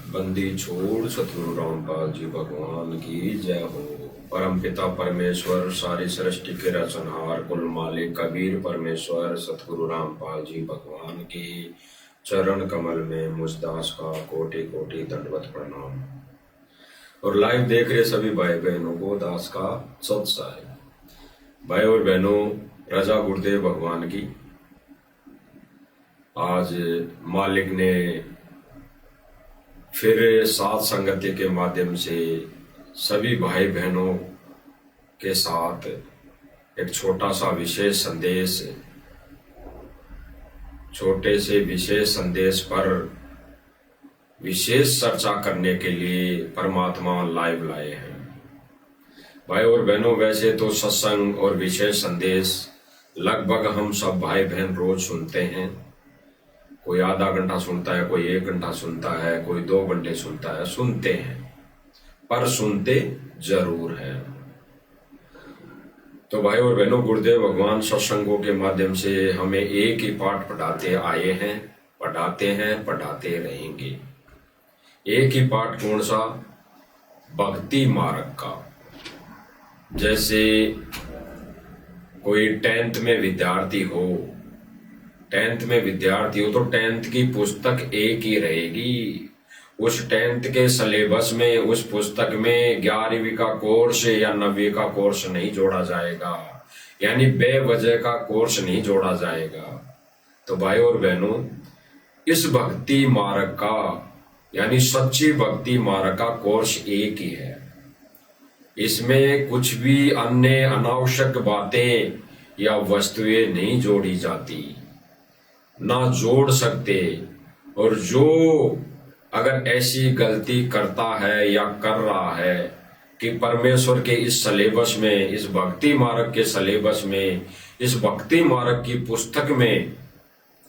बंदी छोड़ सतगुरु रामपाल जी भगवान की जय हो। परम पिता परमेश्वर सारी सृष्टि के रचनहार कुल मालिक कबीर परमेश्वर सतगुरु रामपाल जी भगवान की चरण कमल में मुझदास का कोटि कोटि दंडवत प्रणाम। और लाइव देख रहे सभी भाई बहनों को दास का सत साहेब। भाई और बहनों, रजा गुरुदेव भगवान की आज मालिक ने फिर साथ संगति के माध्यम से सभी भाई बहनों के साथ एक छोटा सा विशेष संदेश, छोटे से विशेष संदेश पर विशेष चर्चा करने के लिए परमात्मा लाइव लाए हैं। भाई और बहनों, वैसे तो सत्संग और विशेष संदेश लगभग हम सब भाई बहन रोज सुनते हैं। कोई आधा घंटा सुनता है, कोई 1 घंटा सुनता है, कोई 2 घंटे सुनता है, सुनते हैं, पर सुनते जरूर हैं। तो भाई और बहनों, गुरुदेव भगवान सत्संगों के माध्यम से हमें एक ही पाठ पढ़ाते आए हैं, पढ़ाते हैं, पढ़ाते रहेंगे। एक ही पाठ कौन सा? भक्ति मार्ग का। जैसे कोई 10th में विद्यार्थी हो, 10th में विद्यार्थी हो तो 10th की पुस्तक एक ही रहेगी। उस 10th के सिलेबस में, उस पुस्तक में 11वीं का कोर्स या 9वीं का कोर्स नहीं जोड़ा जाएगा, यानी बेवजह का कोर्स नहीं जोड़ा जाएगा। तो भाई और बहनों, इस भक्ति मार्ग का यानी सच्ची भक्ति मार्ग का कोर्स एक ही है। इसमें कुछ भी अन्य अनावश्यक बातें या वस्तुएं नहीं जोड़ी जाती, ना जोड़ सकते। और जो अगर ऐसी गलती करता है या कर रहा है कि परमेश्वर के इस सिलेबस में, इस भक्ति मार्ग के सिलेबस में, इस भक्ति मार्ग की पुस्तक में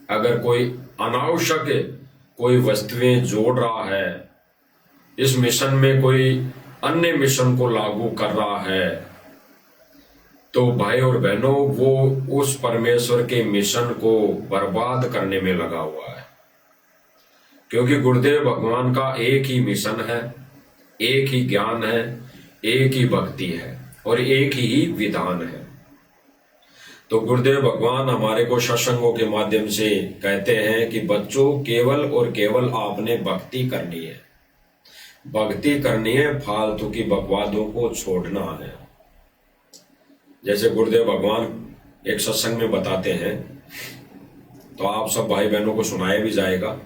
अगर कोई अनावश्यक कोई वस्तुएं जोड़ रहा है, इस मिशन में कोई अन्य मिशन को लागू कर रहा है, तो भाई और बहनों, वो उस परमेश्वर के मिशन को बर्बाद करने में लगा हुआ है। क्योंकि गुरुदेव भगवान का एक ही मिशन है, एक ही ज्ञान है, एक ही भक्ति है और एक ही विधान है। तो गुरुदेव भगवान हमारे को सत्संगों के माध्यम से कहते हैं कि बच्चों, केवल और केवल आपने भक्ति करनी है, भक्ति करनी है, फालतू की बकवादों को छोड़ना है। जैसे गुरुदेव भगवान एक सत्संग में बताते हैं, तो आप सब भाई बहनों को सुनाया भी जाएगा।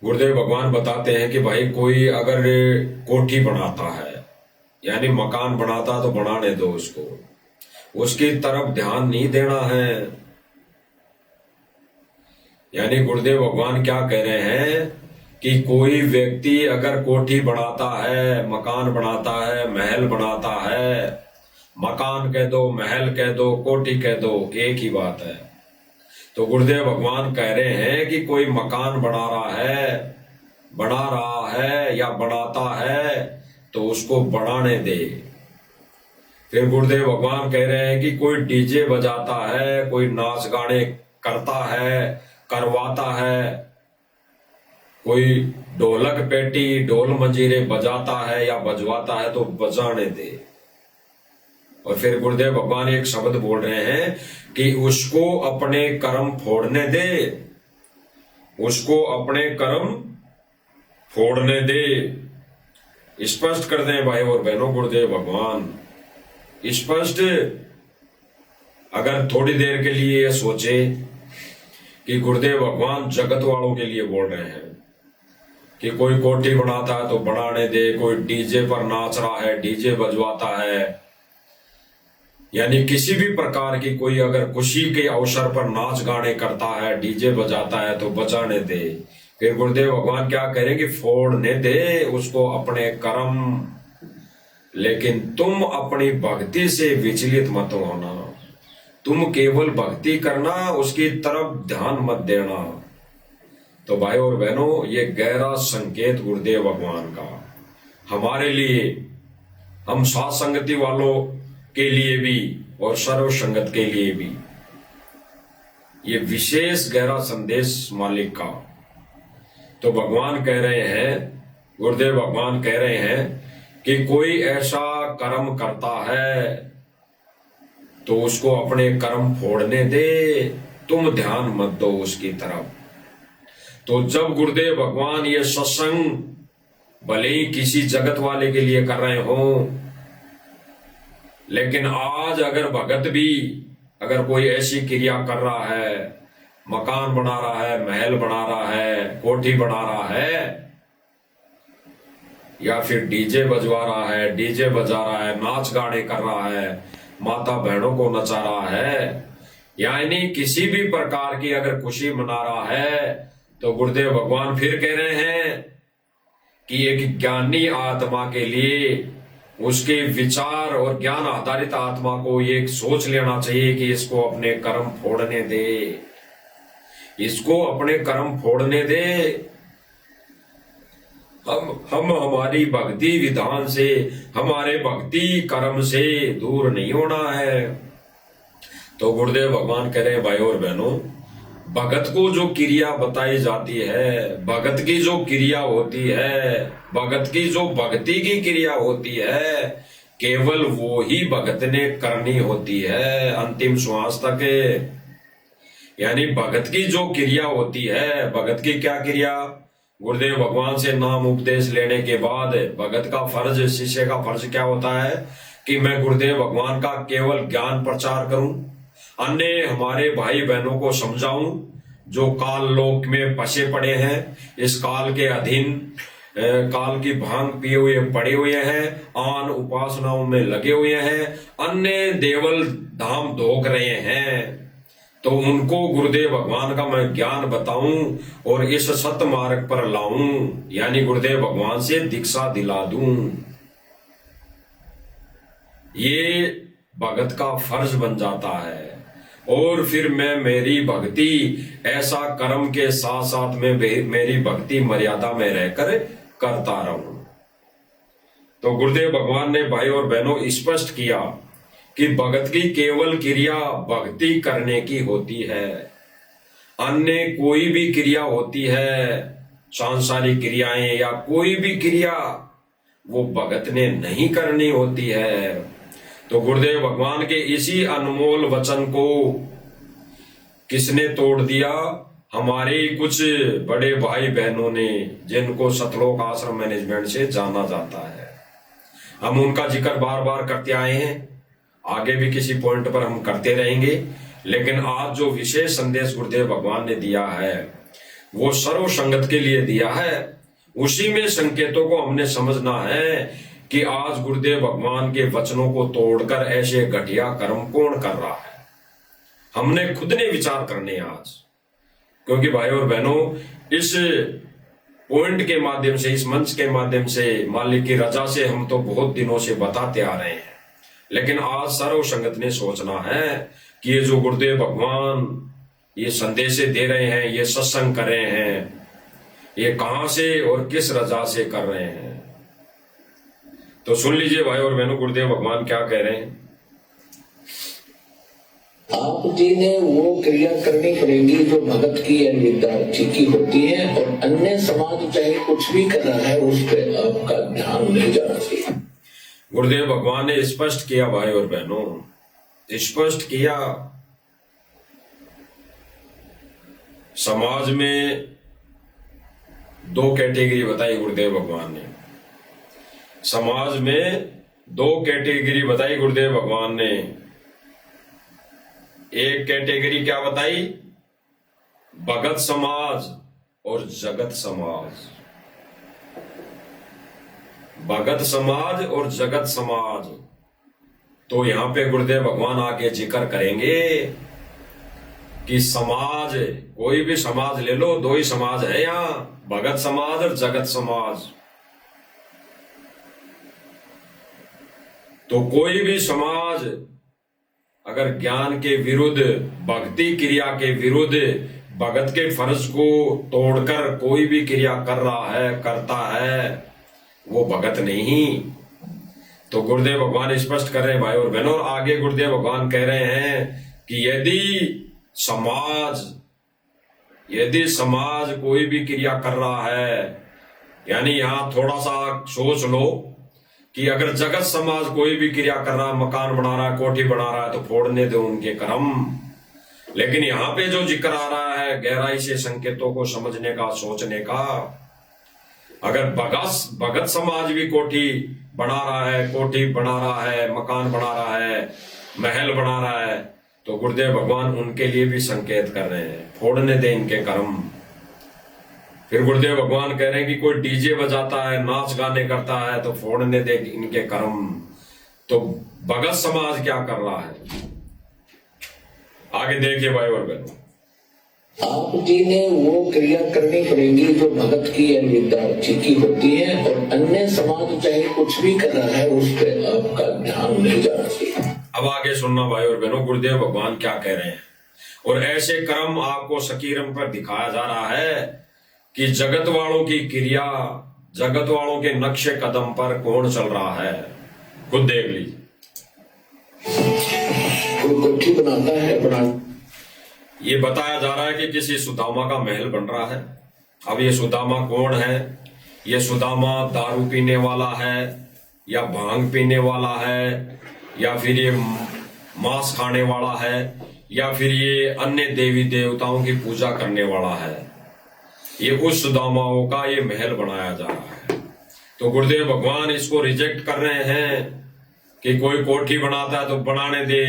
गुरुदेव भगवान बताते हैं कि भाई कोई अगर कोठी बनाता है, यानी मकान बनाता, तो बनाने दो उसको, उसकी तरफ ध्यान नहीं देना है। यानी गुरुदेव भगवान क्या कह रहे हैं कि कोई व्यक्ति अगर कोठी बनाता है, मकान बनाता है, महल बनाता है, मकान कह दो, महल कह दो, कोठी कह दो, एक ही बात है। तो गुरुदेव भगवान कह रहे हैं कि कोई मकान बना रहा है या बनाता है, तो उसको बनाने दे। फिर गुरुदेव भगवान कह रहे हैं कि कोई डीजे बजाता है, कोई नाच गाने करता है, करवाता है, कोई ढोलक पेटी, ढोल मंजीरे बजाता है या बजवाता है, तो बजाने दे। और फिर गुरुदेव भगवान एक शब्द बोल रहे हैं कि उसको अपने कर्म फोड़ने दे, उसको अपने कर्म फोड़ने दे। स्पष्ट कर दें भाई और बहनों, गुरुदेव भगवान स्पष्ट। अगर थोड़ी देर के लिए ये सोचे कि गुरुदेव भगवान जगत वालों के लिए बोल रहे हैं कि कोई कोठी बनाता है तो बनाने दे, कोई डीजे पर नाच रहा है, डीजे बजवाता है, यानी किसी भी प्रकार की कोई अगर खुशी के अवसर पर नाच गाने करता है, डीजे बजाता है, तो बजाने दे। फिर गुरुदेव भगवान क्या करेंगे? फोड़ने दे उसको अपने कर्म। लेकिन तुम अपनी भक्ति से विचलित मत होना, तुम केवल भक्ति करना, उसकी तरफ ध्यान मत देना। तो भाई और बहनों, ये गहरा संकेत गुरुदेव भगवान का हमारे लिए, हम साथ संगति वालों के लिए भी और सर्व संगत के लिए भी, ये विशेष गहरा संदेश मालिक का। तो भगवान कह रहे हैं गुरुदेव भगवान कह रहे हैं कि कोई ऐसा कर्म करता है तो उसको अपने कर्म फोड़ने दे, तुम ध्यान मत दो उसकी तरफ। तो जब गुरुदेव भगवान ये सत्संग भले ही किसी जगत वाले के लिए कर रहे हो, लेकिन आज अगर भगत भी अगर कोई ऐसी क्रिया कर रहा है, मकान बना रहा है, महल बना रहा है, कोठी बना रहा है, या फिर डीजे बजवा रहा है, डीजे बजा रहा है, नाच गाने कर रहा है, माता बहनों को नचा रहा है, यानी किसी भी प्रकार की अगर खुशी मना रहा है, तो गुरुदेव भगवान फिर कह रहे हैं कि एक ज्ञानी आत्मा के लिए उसके विचार और ज्ञान आधारित आत्मा को ये सोच लेना चाहिए कि इसको अपने कर्म फोड़ने दे, इसको अपने कर्म फोड़ने दे। हम हमारी भक्ति विधान से, हमारे भक्ति कर्म से दूर नहीं होना है। तो गुरुदेव भगवान कह रहे हैं भाई और बहनों, भगत को जो क्रिया बताई जाती है, भगत की जो क्रिया होती है, भगत की जो भक्ति की क्रिया होती है, केवल वो ही भगत ने करनी होती है अंतिम श्वास तक। यानी भगत की जो क्रिया होती है, भगत की क्या क्रिया? गुरुदेव भगवान से नाम उपदेश लेने के बाद भगत का फर्ज, शिष्य का फर्ज क्या होता है कि मैं गुरुदेव भगवान का केवल ज्ञान प्रचार करूं, अन्य हमारे भाई बहनों को समझाऊं जो काल लोक में फंसे पड़े हैं, इस काल के अधीन काल की भांग पिए हुए पड़े हुए हैं, आन उपासनाओं में लगे हुए हैं, अन्य देवल धाम धोक रहे हैं, तो उनको गुरुदेव भगवान का मैं ज्ञान बताऊं और इस सत्य मार्ग पर लाऊं, यानी गुरुदेव भगवान से दीक्षा दिला दूं। ये भगत का फर्ज बन जाता है। और फिर मैं मेरी भक्ति ऐसा कर्म के साथ साथ में मेरी भक्ति मर्यादा में रहकर करता रहूं। तो गुरुदेव भगवान ने भाई और बहनों स्पष्ट किया कि भगत की केवल क्रिया भक्ति करने की होती है, अन्य कोई भी क्रिया होती है, सांसारिक क्रियाएं या कोई भी क्रिया, वो भगत ने नहीं करनी होती है। तो गुरुदेव भगवान के इसी अनमोल वचन को किसने तोड़ दिया? हमारे कुछ बड़े भाई बहनों ने, जिनको सतलोक आश्रम मैनेजमेंट से जाना जाता है। हम उनका जिक्र बार बार करते आए हैं, आगे भी किसी पॉइंट पर हम करते रहेंगे, लेकिन आज जो विशेष संदेश गुरुदेव भगवान ने दिया है वो सर्व संगत के लिए दिया है। उसी में संकेतों को हमने समझना है कि आज गुरुदेव भगवान के वचनों को तोड़कर ऐसे घटिया कर्म कौन कर रहा है। हमने खुद ने विचार करने आज, क्योंकि भाई और बहनों इस पॉइंट के माध्यम से, इस मंच के माध्यम से, मालिक की रजा से हम तो बहुत दिनों से बताते आ रहे हैं, लेकिन आज सर्व संगत ने सोचना है कि ये जो गुरुदेव भगवान ये संदेश दे रहे हैं, ये सत्संग कर रहे हैं, ये कहां से और किस रजा से कर रहे हैं। तो सुन लीजिए भाई और बहनों, गुरुदेव भगवान क्या कह रहे हैं। आप जी ने वो क्रिया करनी पड़ेगी जो भगत की या विद्यार्थी की होती है, और अन्य समाज चाहे कुछ भी कर रहा है उस पर आपका ध्यान नहीं जाना चाहिए। गुरुदेव भगवान ने स्पष्ट किया भाई और बहनों, स्पष्ट किया। समाज में दो कैटेगरी बताई गुरुदेव भगवान ने, समाज में दो कैटेगरी बताई गुरुदेव भगवान ने। एक कैटेगरी क्या बताई? भगत समाज और जगत समाज। भगत समाज और जगत समाज। तो यहां पे गुरुदेव भगवान आगे जिक्र करेंगे कि समाज, कोई भी समाज ले लो, दो ही समाज है यहां, भगत समाज और जगत समाज। तो कोई भी समाज अगर ज्ञान के विरुद्ध, भक्ति क्रिया के विरुद्ध, भगत के फर्ज को तोड़कर कोई भी क्रिया कर रहा है, करता है, वो भगत नहीं। तो गुरुदेव भगवान स्पष्ट कर रहे हैं भाई और बहनों, और आगे गुरुदेव भगवान कह रहे हैं कि यदि समाज कोई भी क्रिया कर रहा है यानी यहां थोड़ा सा सोच लो कि अगर जगत समाज कोई भी क्रिया कर रहा है, मकान बना रहा है, कोठी बना रहा है, तो फोड़ने दो उनके कर्म। लेकिन यहां पे जो जिक्र आ रहा है गहराई से संकेतों को समझने का, सोचने का, अगर भगत समाज भी कोठी बना रहा है, कोठी बना रहा है, मकान बना रहा है, महल बना रहा है, तो गुरुदेव भगवान उनके लिए भी संकेत कर रहे हैं, फोड़ने दे इनके कर्म। फिर गुरुदेव भगवान कह रहे हैं कि कोई डीजे बजाता है, नाच गाने करता है, तो फोड़ने दे इनके कर्म। तो भगत समाज क्या कर रहा है, आगे देखिए भाई और बहनों। आप जी ने वो क्रिया करनी पड़ेगी जो भगत की या विद्यार्थी की होती है, और अन्य समाज चाहे कुछ भी कर रहा है उस पर आपका ध्यान नहीं जाना चाहिए। अब आगे सुनना भाई और बहनों, गुरुदेव भगवान क्या कह रहे हैं। और ऐसे कर्म आपको सकीरम पर दिखाया जा रहा है कि जगत वालों की क्रिया, जगत वालों के नक्शे कदम पर कौन चल रहा है, खुद देख लीजिए। कोई कोठी बनाता है, ये बताया जा रहा है कि किसी सुदामा का महल बन रहा है। अब ये सुदामा कौन है? ये सुदामा दारू पीने वाला है, या भांग पीने वाला है, या फिर ये मांस खाने वाला है, या फिर ये अन्य देवी देवताओं की पूजा करने वाला है। ये उस सुदामाओं का ये महल बनाया जा रहा है। तो गुरुदेव भगवान इसको रिजेक्ट कर रहे हैं कि कोई कोठी बनाता है तो बनाने दे,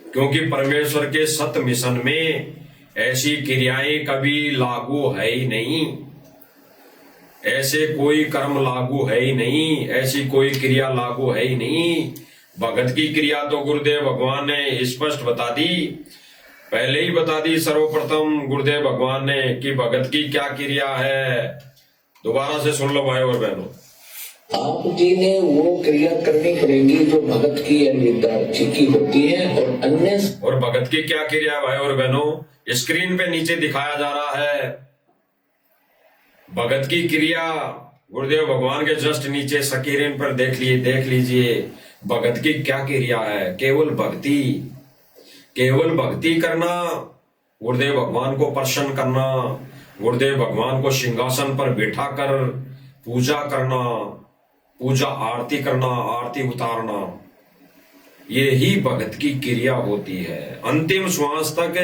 क्योंकि परमेश्वर के सत मिशन में ऐसी क्रियाएं कभी लागू है ही नहीं, ऐसे कोई कर्म लागू है ही नहीं, ऐसी कोई क्रिया लागू है ही नहीं। भगत की क्रिया तो गुरुदेव भगवान ने स्पष्ट बता दी, पहले ही बता दी सर्वप्रथम गुरुदेव भगवान ने कि भगत की क्या क्रिया है। दोबारा से सुन लो भाई और बहनों। आप जी ने वो क्रिया करनी पड़ेगी जो भगत की या विद्यार्थी की होती है, और भगत की क्या क्रिया भाई और बहनों, स्क्रीन पे नीचे दिखाया जा रहा है। भगत की क्रिया गुरुदेव भगवान के जस्ट नीचे स्क्रीन पर देख लीजिए भगत की क्या क्रिया है। केवल भक्ति, केवल भक्ति करना, गुरुदेव भगवान को प्रसन्न करना, गुरुदेव भगवान को सिंहासन पर बैठा कर पूजा करना, पूजा आरती करना, आरती उतारना, ये ही भगत की क्रिया होती है। अंतिम श्वास तक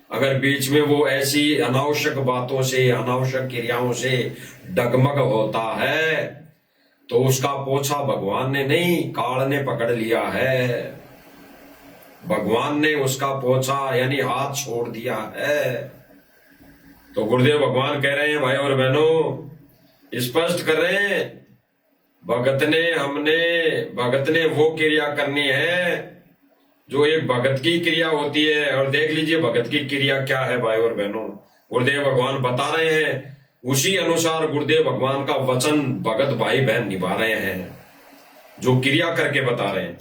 अगर बीच में वो ऐसी अनावश्यक बातों से, अनावश्यक क्रियाओं से डगमग होता है तो उसका पोछा भगवान ने नहीं, काल ने पकड़ लिया है। भगवान ने उसका पोछा यानी हाथ छोड़ दिया है। तो गुरुदेव भगवान कह रहे हैं भाई और बहनों, स्पष्ट कर रहे हैं, भगत ने वो क्रिया करनी है जो एक भगत की क्रिया होती है। और देख लीजिए भगत की क्रिया क्या है भाई और बहनों, गुरुदेव भगवान बता रहे हैं, उसी अनुसार गुरुदेव भगवान का वचन भगत भाई बहन निभा रहे हैं, जो क्रिया करके बता रहे हैं।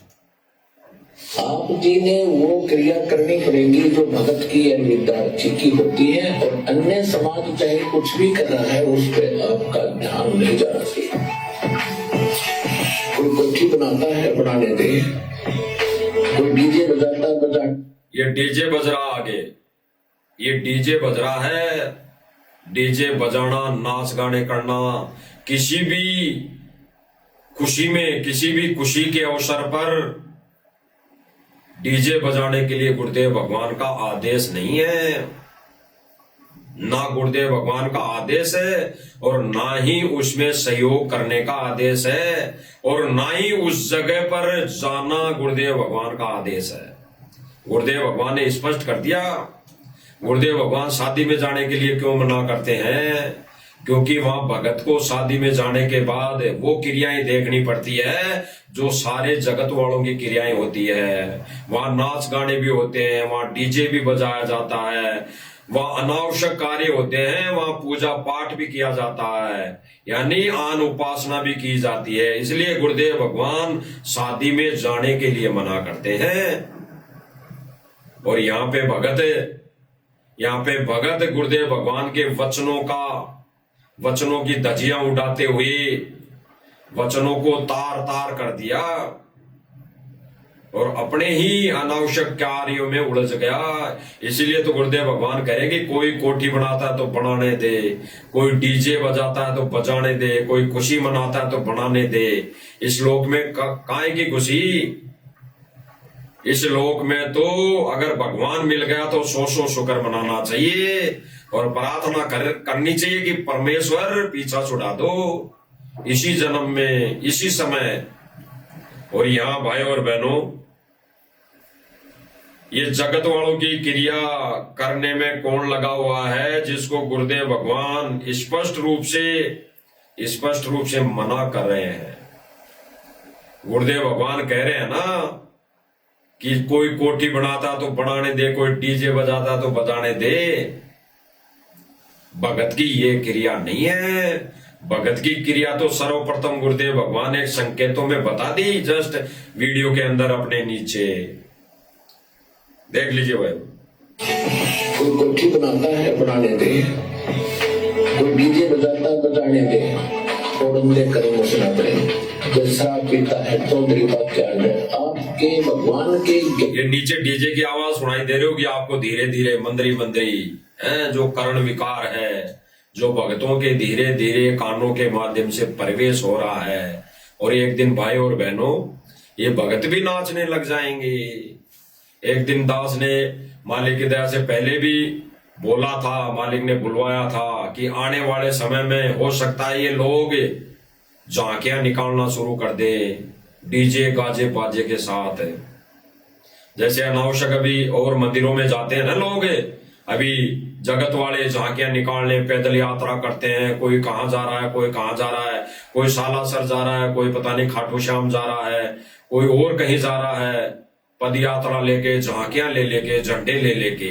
आप जी ने वो क्रिया करनी पड़ेगी जो भगत की या विद्यार्थी की होती है, और अन्य समाज चाहे कुछ भी कर रहा है उस पर आपका ध्यान नहीं जाना चाहिए। कोई कोठी बनाता है, बनाने दे। कोई डीजे बजाता है, बजा। ये डीजे बज रहा, आगे ये डीजे बज रहा है। डीजे बजाना, नाच गाने करना, किसी भी खुशी में, किसी भी खुशी के अवसर पर डीजे बजाने के लिए गुरुदेव भगवान का आदेश नहीं है। ना गुरुदेव भगवान का आदेश है और ना ही उसमें सहयोग करने का आदेश है, और ना ही उस जगह पर जाना गुरुदेव भगवान का आदेश है। गुरुदेव भगवान ने स्पष्ट कर दिया। गुरुदेव भगवान शादी में जाने के लिए क्यों मना करते हैं? क्योंकि वहां भगत को शादी में जाने के बाद वो क्रियाएं देखनी पड़ती है जो सारे जगत वालों की क्रियाएं होती है। वहां नाच गाने भी होते हैं, वहां डीजे भी बजाया जाता है, वहां अनावश्यक कार्य होते हैं, वहां पूजा पाठ भी किया जाता है, यानी आन उपासना भी की जाती है। इसलिए गुरुदेव भगवान शादी में जाने के लिए मना करते हैं। और यहाँ पे भगत गुरुदेव भगवान के वचनों की धज्जियां उड़ाते हुए वचनों को तार तार कर दिया। और अपने ही अनावश्यक कार्यों में उलझ गया। इसीलिए तो गुरुदेव भगवान कहेंगे कोई कोठी बनाता है तो बनाने दे, कोई डीजे बजाता है तो बजाने दे, कोई खुशी मनाता है तो बनाने दे। इस लोक में काहे की खुशी? इस लोक में तो अगर भगवान मिल गया तो सौ शुक्र मनाना चाहिए और प्रार्थना करनी चाहिए कि परमेश्वर पीछा छुड़ा दो इसी जन्म में, इसी समय। और यहाँ भाई और बहनों, ये जगत वालों की क्रिया करने में कौन लगा हुआ है? जिसको गुरुदेव भगवान स्पष्ट रूप से मना कर रहे हैं। गुरुदेव भगवान कह रहे हैं ना कि कोई कोठी बनाता तो बनाने दे, कोई डीजे बजाता तो बजाने दे। भगत की ये क्रिया नहीं है। भगत की क्रिया तो सर्वप्रथम गुरुदेव भगवान ने संकेतों में बता दी, जस्ट वीडियो के अंदर अपने नीचे देख लीजिए भाई। कोई कोठी बनाता है बनाने दे, कोई डीजे बजाता है बजाने दे, फोड़न दे कर्म सुना दे। जैसा पीता है तो मेरी बात क्या है, आपके भगवान के ये नीचे डीजे की आवाज सुनाई दे रही होगी आपको, धीरे धीरे मंदरी है, जो कर्ण विकार है, जो भक्तों के धीरे धीरे कानों के माध्यम से प्रवेश हो रहा है। और एक दिन भाई और बहनों, ये भगत भी नाचने लग जाएंगे। एक दिन दास ने मालिक की दया से पहले भी बोला था, मालिक ने बुलवाया था कि आने वाले समय में हो सकता है ये लोग झांकियां निकालना शुरू कर दे डीजे गाजे बाजे के साथ। जैसे अनावश्यक अभी और मंदिरों में जाते हैं ना लोग, अभी जगत वाले झांकियां निकालने पैदल यात्रा करते हैं। कोई कहाँ जा रहा है, कोई कहाँ जा रहा है, कोई सालासर जा रहा है, कोई पता नहीं खाटू श्याम जा रहा है, कोई और कहीं जा रहा है, पद यात्रा लेके, झांकियां ले लेके, झंडे ले लेके।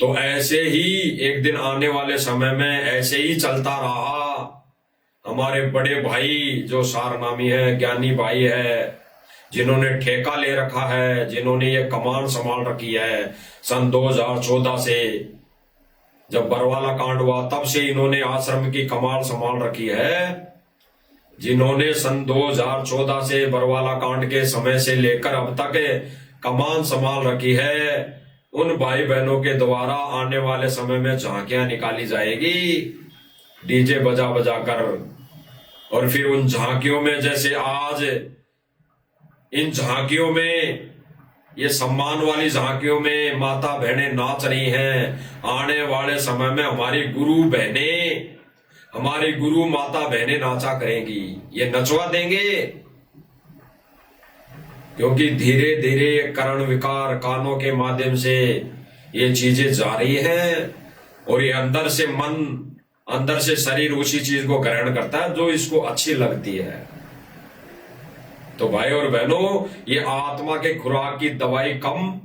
तो ऐसे ही एक दिन आने वाले समय में ऐसे ही चलता रहा। हमारे बड़े भाई जो सारनामी है, ज्ञानी भाई है, जिन्होंने ठेका ले रखा है, जिन्होंने ये कमान संभाल रखी है सन 2014 से, जब बरवाला कांड हुआ तब से इन्होंने आश्रम की कमान संभाल रखी है। जिन्होंने सन 2014 से बरवाला कांड के समय से लेकर अब तक कमान संभाल रखी है, उन भाई बहनों के द्वारा आने वाले समय में झांकियां निकाली जाएगी डीजे बजा बजा कर। और फिर उन झांकियों में, जैसे आज इन झांकियों में, ये सम्मान वाली झांकियों में माता बहनें नाच रही हैं, आने वाले समय में हमारी गुरु बहनें, हमारी गुरु माता बहनें नाचा करेंगी, ये नचवा देंगे। क्योंकि धीरे धीरे कर्ण विकार कानों के माध्यम से ये चीजें जा रही हैं और ये अंदर से मन, अंदर से शरीर उसी चीज को ग्रहण करता है जो इसको अच्छी लगती है। तो भाई और बहनों, ये आत्मा के खुराक की दवाई कम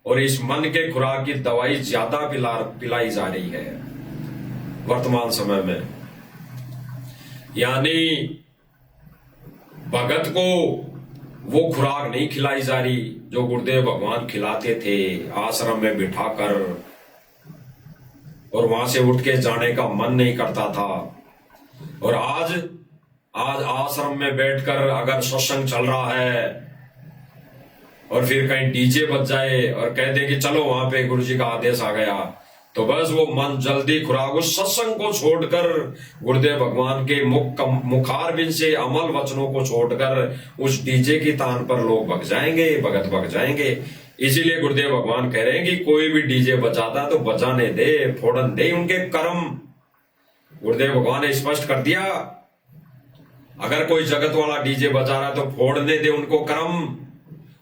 और इस मन के खुराक की दवाई ज्यादा पिलाई जा रही है वर्तमान समय में। यानी भगत को वो खुराक नहीं खिलाई जा रही जो गुरुदेव भगवान खिलाते थे आश्रम में बिठाकर, और वहां से उठ के जाने का मन नहीं करता था। और आज आश्रम में बैठकर अगर सत्संग चल रहा है और फिर कहीं डीजे बज जाए और कह दे कि चलो वहां पे गुरुजी का आदेश आ गया, तो बस वो मन जल्दी खुराक, उस सत्संग को छोड़कर, गुरुदेव भगवान के मुखारबिंद से अमल वचनों को छोड़कर उस डीजे की तान पर लोग भग जाएंगे, भगत भग जाएंगे। इसीलिए गुरुदेव भगवान कह रहे हैं कि कोई भी डीजे बजाता तो बजाने दे, फोड़न दे उनके कर्म। गुरुदेव भगवान ने स्पष्ट कर दिया, अगर कोई जगत वाला डीजे बजा रहा है तो फोड़ने दे उनको कर्म,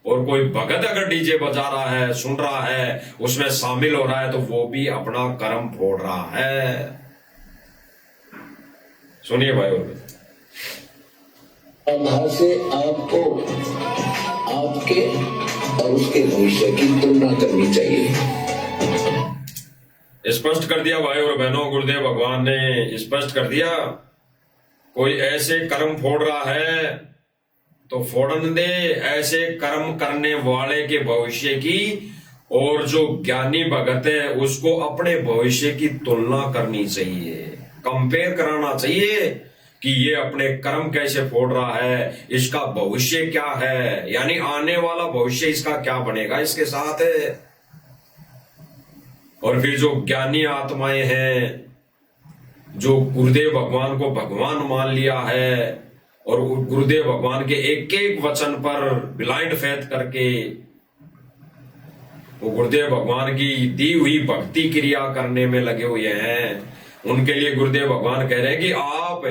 और कोई भगत अगर डीजे बजा रहा है, सुन रहा है, उसमें शामिल हो रहा है, तो वो भी अपना कर्म फोड़ रहा है। सुनिए भाई, आधार से आपको आपके और उसके भविष्य की तुलना करनी चाहिए। स्पष्ट कर दिया भाई और बहनों, गुरुदेव भगवान ने स्पष्ट कर दिया, कोई ऐसे कर्म फोड़ रहा है तो फोड़न दे ऐसे कर्म करने वाले के भविष्य की, और जो ज्ञानी भगत है उसको अपने भविष्य की तुलना करनी चाहिए, कंपेयर कराना चाहिए कि ये अपने कर्म कैसे फोड़ रहा है, इसका भविष्य क्या है, यानी आने वाला भविष्य इसका क्या बनेगा इसके साथ। और फिर जो ज्ञानी आत्माएं हैं, जो गुरुदेव भगवान को भगवान मान लिया है और गुरुदेव भगवान के एक एक वचन पर ब्लाइंड फेथ करके वो गुरुदेव भगवान की दी हुई भक्ति क्रिया करने में लगे हुए हैं, उनके लिए गुरुदेव भगवान कह रहे हैं कि आप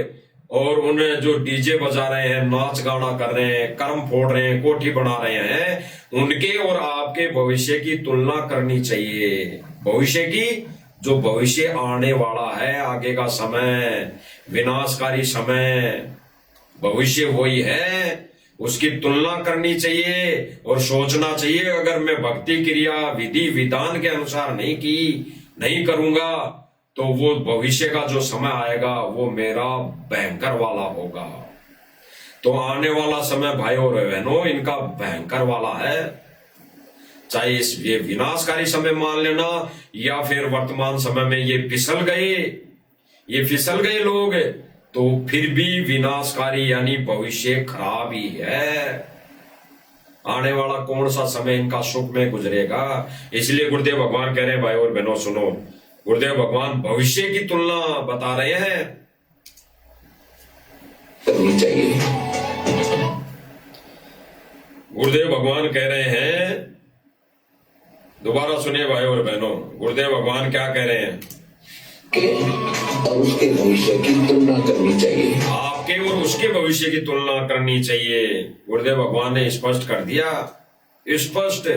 और उन्हें जो डीजे बजा रहे हैं, नाच गाना कर रहे हैं, कर्म फोड़ रहे हैं, कोठी बना रहे हैं, उनके और आपके भविष्य की तुलना करनी चाहिए। भविष्य की, जो भविष्य आने वाला है, आगे का समय, विनाशकारी समय, भविष्य वही है, उसकी तुलना करनी चाहिए और सोचना चाहिए अगर मैं भक्ति क्रिया विधि विधान के अनुसार नहीं करूंगा तो वो भविष्य का जो समय आएगा वो मेरा भयंकर वाला होगा। तो आने वाला समय भाई और बहनों इनका भयंकर वाला है, चाहे इस ये विनाशकारी समय मान लेना या फिर वर्तमान समय में ये फिसल गए लोग, तो फिर भी विनाशकारी यानी भविष्य खराब ही है। आने वाला कौन सा समय इनका सुख में गुजरेगा। इसलिए गुरुदेव भगवान कह रहे हैं भाई और बहनों सुनो, गुरुदेव भगवान भविष्य की तुलना बता रहे हैं, करनी चाहिए। गुरुदेव भगवान कह रहे हैं, दोबारा सुनिए भाई और बहनों, गुरुदेव भगवान क्या कह रहे हैं के और उसके भविष्य की तुलना करनी चाहिए। आपके और उसके भविष्य की तुलना करनी चाहिए। गुरुदेव भगवान ने स्पष्ट कर दिया, स्पष्ट।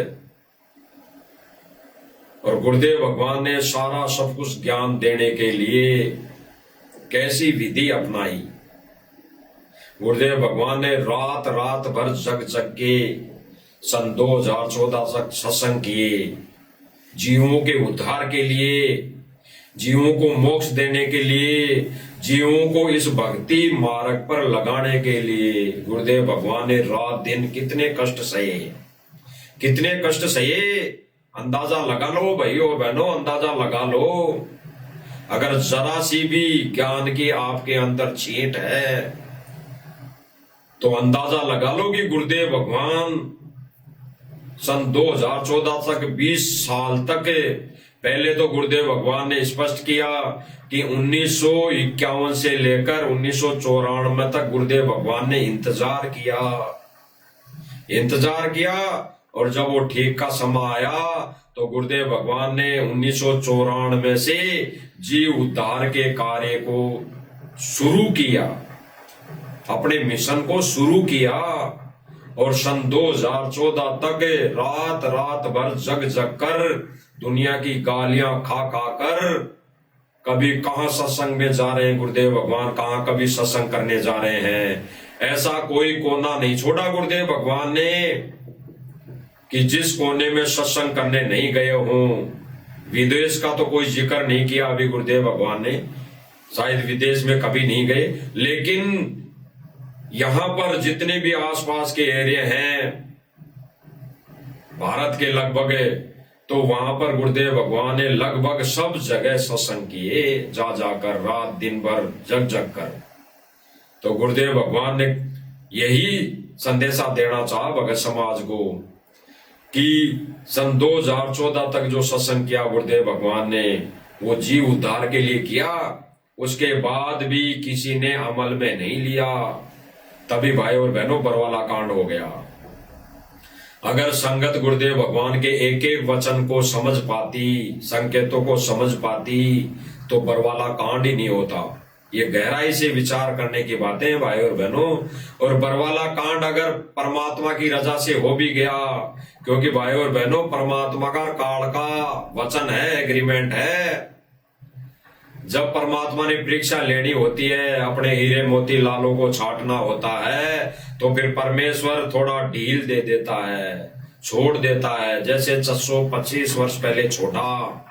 और गुरुदेव भगवान ने सारा सब कुछ ज्ञान देने के लिए कैसी विधि अपनाई। गुरुदेव भगवान ने रात रात भर जग के सन 2014 तक सत्संग किए, जीवों के उद्धार के लिए, जीवों को मोक्ष देने के लिए, जीवों को इस भक्ति मार्ग पर लगाने के लिए गुरुदेव भगवान ने रात दिन कितने कष्ट सहे, अंदाजा लगा लो भाइयों बहनों, अंदाजा लगा लो। अगर जरा सी भी ज्ञान की आपके अंदर छींट है तो अंदाजा लगा लो कि गुरुदेव भगवान सन 2014 तक 20 साल तक, पहले तो गुरुदेव भगवान ने स्पष्ट किया कि 1951 से लेकर 1994 तक गुरुदेव भगवान ने इंतजार किया और जब वो ठीक का समय आया तो गुरुदेव भगवान ने 1994 से जीव उद्धार के कार्य को शुरू किया, अपने मिशन को शुरू किया और सन 2014 तक रात रात भर जग कर दुनिया की गालियां खा कर, कभी कहां सत्संग में जा रहे हैं गुरुदेव भगवान, कहां कभी सत्संग करने जा रहे हैं, ऐसा कोई कोना नहीं छोड़ा गुरुदेव भगवान ने कि जिस कोने में सत्संग करने नहीं गए हों। विदेश का तो कोई जिक्र नहीं किया अभी गुरुदेव भगवान ने, शायद विदेश में कभी नहीं गए, लेकिन यहां पर जितने भी आसपास के एरिया हैं भारत के लगभग, तो वहां पर गुरुदेव भगवान ने लगभग सब जगह सत्संग किए, जाकर रात दिन भर जग कर। तो गुरुदेव भगवान ने यही संदेशा देना चाहा भगत समाज को कि सन 2014 तक जो सत्संग किया गुरुदेव भगवान ने वो जीव उद्धार के लिए किया, उसके बाद भी किसी ने अमल में नहीं लिया, तभी भाई और बहनों बरवाला कांड हो गया। अगर संगत गुरुदेव भगवान के एक एक वचन को समझ पाती, संकेतों को समझ पाती, तो बरवाला कांड ही नहीं होता। ये गहराई से विचार करने की बातें हैं भाई और बहनों। और बरवाला कांड अगर परमात्मा की रजा से हो भी गया, क्योंकि भाई और बहनों परमात्मा का काल का वचन है, एग्रीमेंट है। जब परमात्मा ने परीक्षा लेनी होती है, अपने हीरे मोती लालों को छांटना होता है, तो फिर परमेश्वर थोड़ा ढील दे देता है, छोड़ देता है। जैसे 625 वर्ष पहले छोटा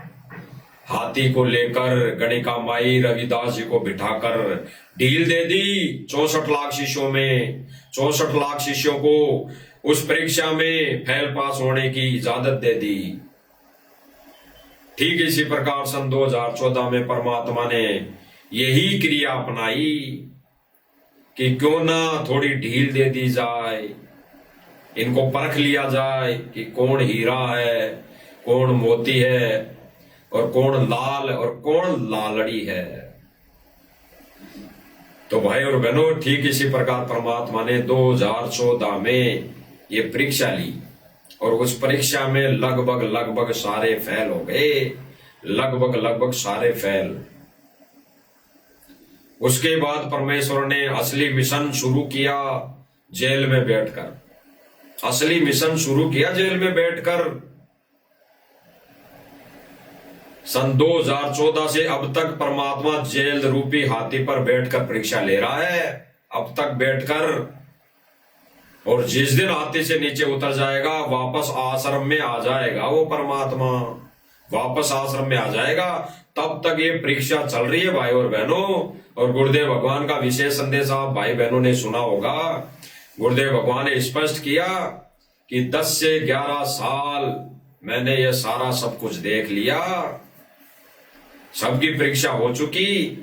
हाथी को लेकर गणिका माई रविदास जी को बिठाकर ढील दे दी 64 लाख शिष्यों में, 64 लाख शिष्यों को उस परीक्षा में फेल पास होने की इजाजत दे दी। ठीक इसी प्रकार सन 2014 में परमात्मा ने यही क्रिया अपनाई कि क्यों ना थोड़ी ढील दे दी जाए, इनको परख लिया जाए कि कौन हीरा है, कौन मोती है, और कौन लाल और कौन लालड़ी है। तो भाई और बहनों, ठीक इसी प्रकार परमात्मा ने 2014 में ये परीक्षा ली, और उस परीक्षा में लगभग सारे फेल हो गए, लगभग सारे फेल। उसके बाद परमेश्वर ने असली मिशन शुरू किया जेल में बैठकर, असली मिशन शुरू किया जेल में बैठकर। सन 2014 से अब तक परमात्मा जेल रूपी हाथी पर बैठकर परीक्षा ले रहा है, अब तक बैठकर। और जिस दिन हाथी से नीचे उतर जाएगा, वापस आश्रम में आ जाएगा, वो परमात्मा वापस आश्रम में आ जाएगा, तब तक ये परीक्षा चल रही है भाई और बहनों। और गुरुदेव भगवान का विशेष संदेश आप भाई बहनों ने सुना होगा। गुरुदेव भगवान ने स्पष्ट किया कि 10 से 11 साल मैंने ये सारा सब कुछ देख लिया, सबकी परीक्षा हो चुकी।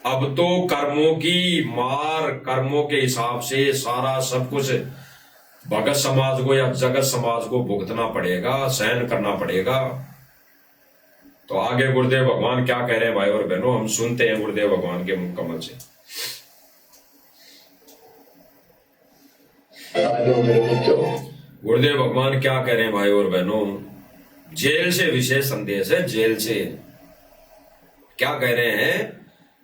अब तो कर्मों की मार, कर्मों के हिसाब से सारा सब कुछ भगत समाज को या जगत समाज को भुगतना पड़ेगा, सहन करना पड़ेगा। तो आगे गुरुदेव भगवान क्या कह रहे हैं भाई और बहनों, हम सुनते हैं गुरुदेव भगवान के मुख कमल से। गुरुदेव भगवान क्या कह रहे हैं भाई और बहनों, जेल से विशेष संदेश है। जेल से क्या कह रहे हैं,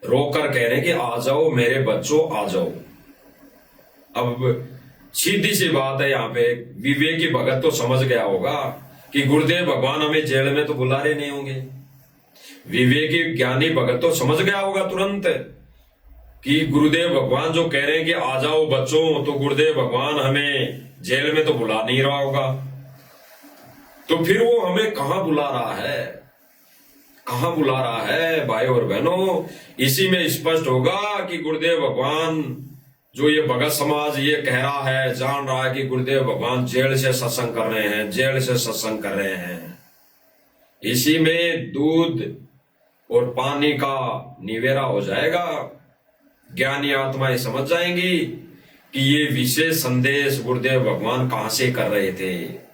रोकर कह रहे हैं कि आ जाओ मेरे बच्चों, आ जाओ। अब सीधी सी बात है, यहाँ पे विवेकी भगत तो समझ गया होगा कि गुरुदेव भगवान हमें जेल में तो बुला रहे नहीं होंगे। विवेकी ज्ञानी भगत तो समझ गया होगा तुरंत कि गुरुदेव भगवान जो कह रहे हैं कि आ जाओ बच्चों, तो गुरुदेव भगवान हमें जेल में तो बुला नहीं रहा होगा। तो फिर वो हमें कहां बुला रहा है, कहां बुला रहा है भाई और बहनों। इसी में स्पष्ट होगा कि गुरुदेव भगवान जो ये भगत समाज ये कह रहा है, जान रहा है कि गुरुदेव भगवान जेल से सत्संग कर रहे हैं, जेल से सत्संग कर रहे हैं। इसी में दूध और पानी का निवेरा हो जाएगा। ज्ञानी आत्माएं समझ जाएंगी कि ये विशेष संदेश गुरुदेव भगवान कहां से कर रहे थे।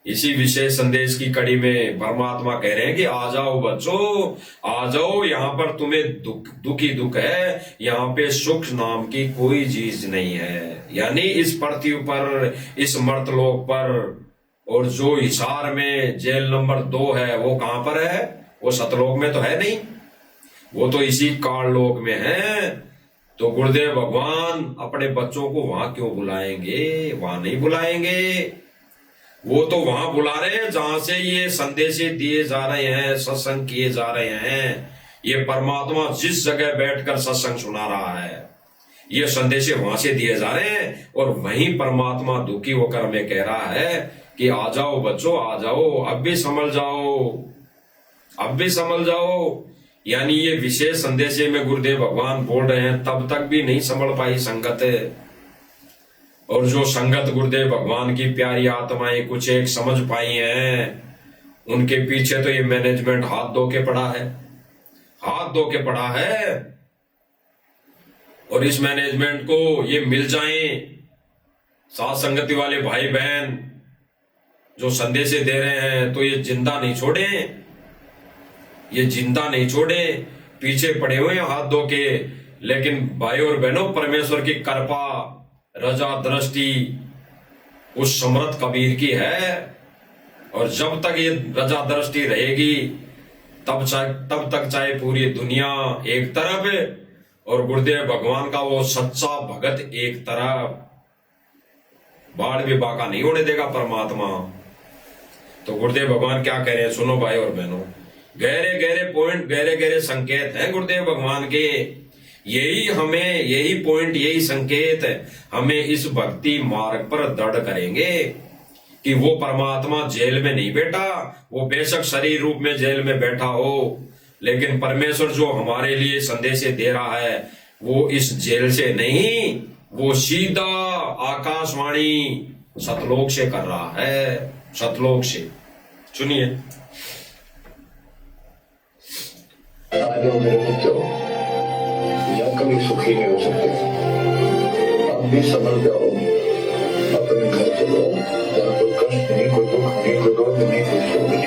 इसी विशेष संदेश की कड़ी में परमात्मा कह रहे हैं कि आ जाओ बच्चों, आ जाओ, यहाँ पर तुम्हें दुख ही दुख है, यहाँ पे सुख नाम की कोई चीज नहीं है। यानी इस पृथ्वी पर, इस मर्तलोक पर, और जो हिसार में जेल नंबर 2 है वो कहां पर है, वो सतलोक में तो है नहीं, वो तो इसी काल लोक में है। तो गुरुदेव भगवान अपने बच्चों को वहां क्यों बुलाएंगे, वहां नहीं बुलाएंगे। वो तो वहां बुला रहे हैं जहां से ये संदेश दिए जा रहे हैं, सत्संग किए जा रहे हैं। ये परमात्मा जिस जगह बैठकर सत्संग सुना रहा है, ये संदेश वहां से दिए जा रहे हैं। और वहीं परमात्मा दुखी होकर हमें कह रहा है कि आ जाओ बच्चों, आ जाओ, अब भी संभल जाओ, अब भी संभल जाओ। यानी ये विशेष संदेश में गुरुदेव भगवान बोल रहे हैं, तब तक भी नहीं संभल पाई संगत। और जो संगत गुरुदेव भगवान की प्यारी आत्माएं कुछ एक समझ पाई हैं, उनके पीछे तो ये मैनेजमेंट हाथ धो के पड़ा है, हाथ धो के पड़ा है। और इस मैनेजमेंट को ये मिल जाए साथ संगति वाले भाई बहन जो संदेश दे रहे हैं, तो ये जिंदा नहीं छोड़े, ये जिंदा नहीं छोड़े, पीछे पड़े हुए हैं हाथ धो के। लेकिन भाई और बहनों, परमेश्वर की कृपा, रजा दृष्टि उस समर्थ कबीर की है। और जब तक ये रजा दृष्टि रहेगी, तब तक चाहे पूरी दुनिया एक तरफ और गुरुदेव भगवान का वो सच्चा भगत एक तरफ, बाढ़ भी बाका नहीं होने देगा परमात्मा। तो गुरुदेव भगवान क्या कह रहे हैं, सुनो भाई और बहनों। गहरे गहरे पॉइंट, गहरे गहरे संकेत हैं गुरुदेव भगवान के। यही पॉइंट, यही संकेत हमें इस भक्ति मार्ग पर दृढ़ करेंगे कि वो परमात्मा जेल में नहीं बैठा। वो बेशक शरीर रूप में जेल में बैठा हो, लेकिन परमेश्वर जो हमारे लिए संदेश दे रहा है, वो इस जेल से नहीं, वो सीधा आकाशवाणी सतलोक से कर रहा है, सतलोक से। सुनिए। मेरे बच्चों, यह कभी सुखी नहीं हो सकते। आप भी समझ जाओ, अपने घर चलो, जहाँ कोई कष्ट नहीं, कोई दुख नहीं, कोई रोग नहीं, कोई शोक नहीं,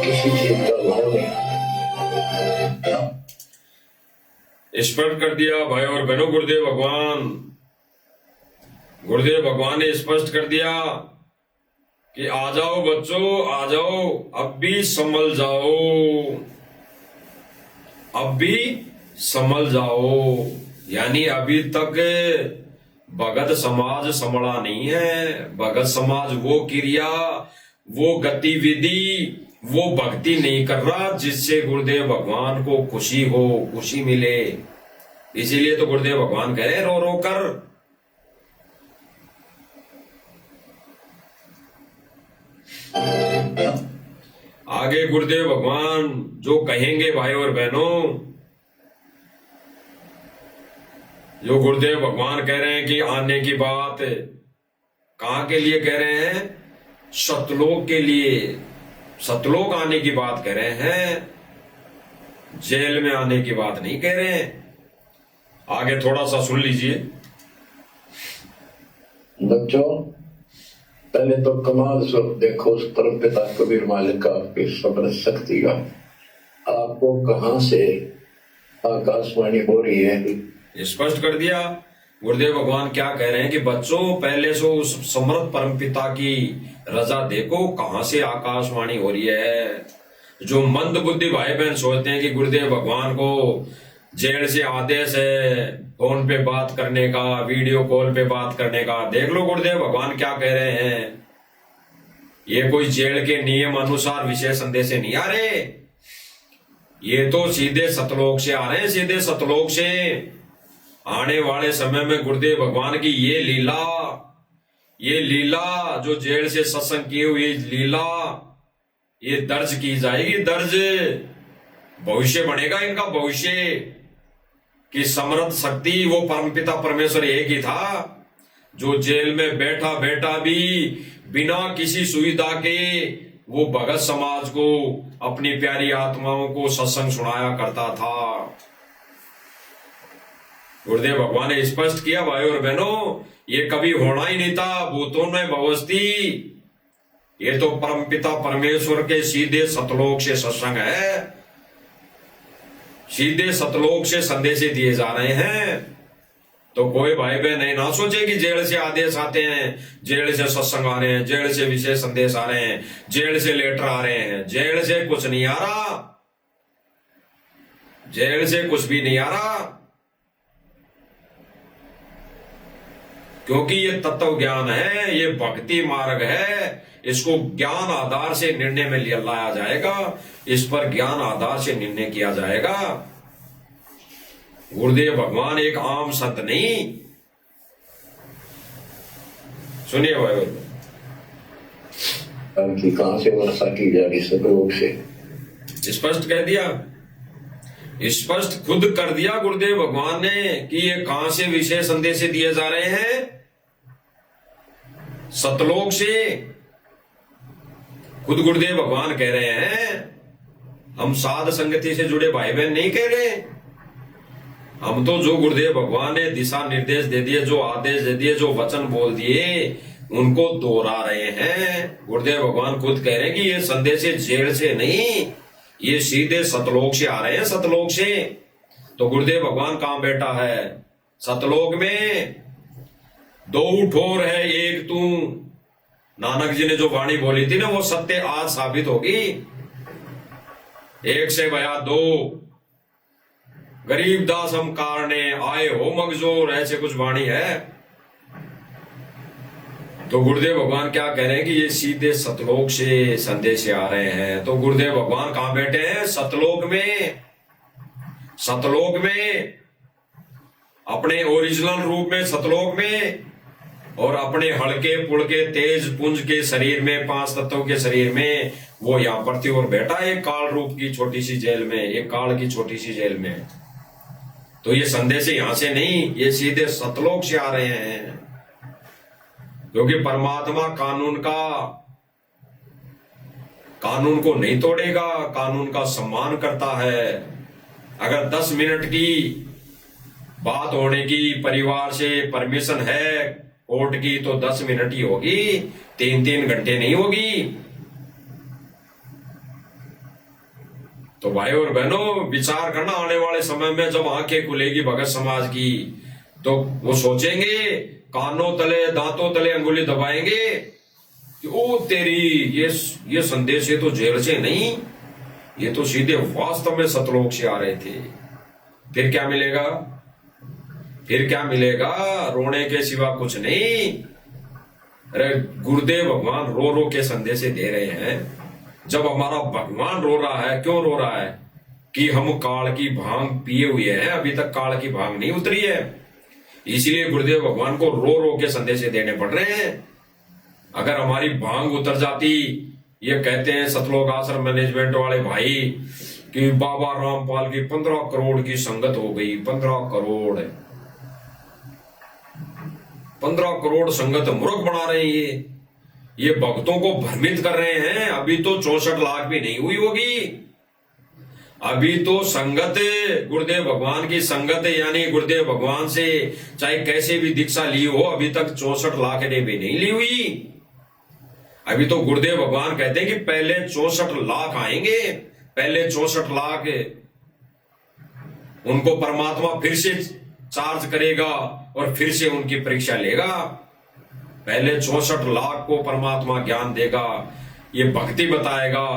किसी चीज का अभाव नहीं। स्पष्ट कर दिया भाई और बहनों गुरुदेव भगवान ने स्पष्ट कर दिया कि आ जाओ बच्चों, आ जाओ, अब भी संभल जाओ, अब भी संभल जाओ। यानी अभी तक भगत समाज संभला नहीं है। भगत समाज वो क्रिया, वो गतिविधि, वो भक्ति नहीं कर रहा जिससे गुरुदेव भगवान को खुशी हो, खुशी मिले। इसीलिए तो गुरुदेव भगवान कह रहे रो रो कर। आगे गुरुदेव भगवान जो कहेंगे भाई और बहनों, जो गुरुदेव भगवान कह रहे हैं कि आने की बात कहां के लिए कह रहे हैं? सतलोक के लिए। सतलोक आने की बात कह रहे हैं, जेल में आने की बात नहीं कह रहे हैं। आगे थोड़ा सा सुन लीजिए बच्चों। पहले तो कमाल स्वरूप देखो उस परम पिता कबीर मालिक का, आपकी समझ शक्ति का। आपको कहां से आकाशवाणी हो रही है, स्पष्ट कर दिया गुरुदेव भगवान। क्या कह रहे हैं कि बच्चों पहले से उस समर्थ परम पिता की रजा देखो, कहां से आकाशवाणी हो रही है। जो मंद बुद्धि भाई बहन सोचते हैं कि गुरुदेव भगवान को जेल से आदेश है फोन पे बात करने का, वीडियो कॉल पे बात करने का, देख लो गुरुदेव भगवान क्या कह रहे हैं। ये कोई जेल के नियम अनुसार विशेष संदेश से नहीं आ रहे, ये तो सीधे सतलोक से आ रहे हैं, सीधे सतलोक से। आने वाले समय में गुरुदेव भगवान की ये लीला जो जेल से सत्संग की हुई लीला, ये दर्ज की जाएगी, दर्ज। भविष्य बनेगा इनका, भविष्य की समर्थ शक्ति वो परमपिता परमेश्वर एक ही था जो जेल में बैठा बैठा भी बिना किसी सुविधा के वो भगत समाज को, अपनी प्यारी आत्माओं को सत्संग सुनाया करता था। गुरुदेव भगवान ने स्पष्ट किया भाई और बहनों, ये कभी होना ही नहीं था, भूतों में भवस्ती। ये तो परमपिता परमेश्वर के सीधे सतलोक से सत्संग है, सीधे सतलोक से संदेश दिए जा रहे हैं। तो कोई भाई बहन नहीं ना सोचे कि जेल से आदेश आते हैं, जेल से सत्संग आ रहे हैं, जेल से विशेष संदेश आ रहे हैं, जेल से लेटर आ रहे हैं। जेल से कुछ नहीं आ रहा, जेल से कुछ भी नहीं आ रहा, क्योंकि ये तत्व ज्ञान है, ये भक्ति मार्ग है। इसको ज्ञान आधार से निर्णय में लाया जाएगा, इस पर ज्ञान आधार से निर्णय किया जाएगा। गुरुदेव भगवान एक आम संत नहीं। सुनिए भाई, कहां से वर्षा की जा रही सतलोक से। स्पष्ट कह दिया, स्पष्ट खुद कर दिया गुरुदेव भगवान ने कि ये कहां से विशेष संदेश दिए जा रहे हैं? सतलोक से। खुद गुरुदेव भगवान कह रहे हैं, हम साध संगति से जुड़े भाई बहन नहीं कह रहे। हम तो जो गुरुदेव भगवान ने दिशा निर्देश दे दिए, जो आदेश दे दिए, जो वचन बोल दिए, उनको दोहरा रहे हैं। गुरुदेव भगवान खुद कह रहे हैं कि ये संदेश जेल से नहीं, ये सीधे सतलोक से आ रहे हैं, सतलोक से। तो गुरुदेव भगवान कहां बैठा है? सतलोक में। दो ठोर है एक तू। नानक जी ने जो वाणी बोली थी ना, वो सत्य आज साबित होगी। एक से भया दो, गरीब दास हम कारणे आए हो मगजोर, ऐसे कुछ वाणी है। तो गुरुदेव भगवान क्या कह रहे हैं कि ये सीधे सतलोक से संदेश आ रहे हैं। तो गुरुदेव भगवान कहां बैठे हैं? सतलोक में। सतलोक में, अपने ओरिजिनल रूप में सतलोक में, और अपने हल्के पुड़के तेज पुंज के शरीर में, 5 तत्वों के शरीर में वो यहाँ पर थी और बैठा एक काल रूप की छोटी सी जेल में, एक काल की छोटी सी जेल में। तो ये संदेश यहां से नहीं, ये सीधे सतलोक से आ रहे हैं। क्योंकि परमात्मा कानून को नहीं तोड़ेगा, कानून का सम्मान करता है। अगर 10 मिनट की बात होने की परिवार से परमिशन है कोर्ट की तो 10 मिनट ही होगी, 3-3 घंटे नहीं होगी। तो भाई और बहनों, विचार करना आने वाले समय में जब आंखें खुलेगी भगत समाज की, तो वो सोचेंगे, कानों तले दांतों तले अंगुली दबाएंगे कि ओ तेरी ये संदेश ये तो जेल से नहीं, ये तो सीधे वास्तव में सतलोक से आ रहे थे। फिर क्या मिलेगा? फिर क्या मिलेगा? रोने के सिवा कुछ नहीं। अरे गुरुदेव भगवान रो रो के संदेश दे रहे हैं। जब हमारा भगवान रो रहा है, क्यों रो रहा है? कि हम काल की भांग पिए हुए हैं, अभी तक काल की भांग नहीं उतरी है, इसलिए गुरुदेव भगवान को रो रो के संदेश देने पड़ रहे हैं। अगर हमारी भांग उतर जाती, ये कहते हैं सतलोक आश्रम मैनेजमेंट वाले भाई कि बाबा रामपाल की 15 करोड़ की संगत हो गई। 15 करोड़ संगत मूर्ख बना रहे हैं। ये भक्तों को भ्रमित कर रहे हैं। अभी तो 64 लाख भी नहीं हुई होगी। अभी तो संगत, गुरुदेव भगवान की संगत, यानी गुरुदेव भगवान से चाहे कैसे भी दीक्षा ली हो, अभी तक 64 लाख ने भी नहीं ली हुई। अभी तो गुरुदेव भगवान कहते हैं कि पहले 64 लाख आएंगे, पहले 64 लाख उनको परमात्मा फिर से चार्ज करेगा और फिर से उनकी परीक्षा लेगा। पहले 64 लाख को परमात्मा ज्ञान देगा, ये भक्ति बताएगा।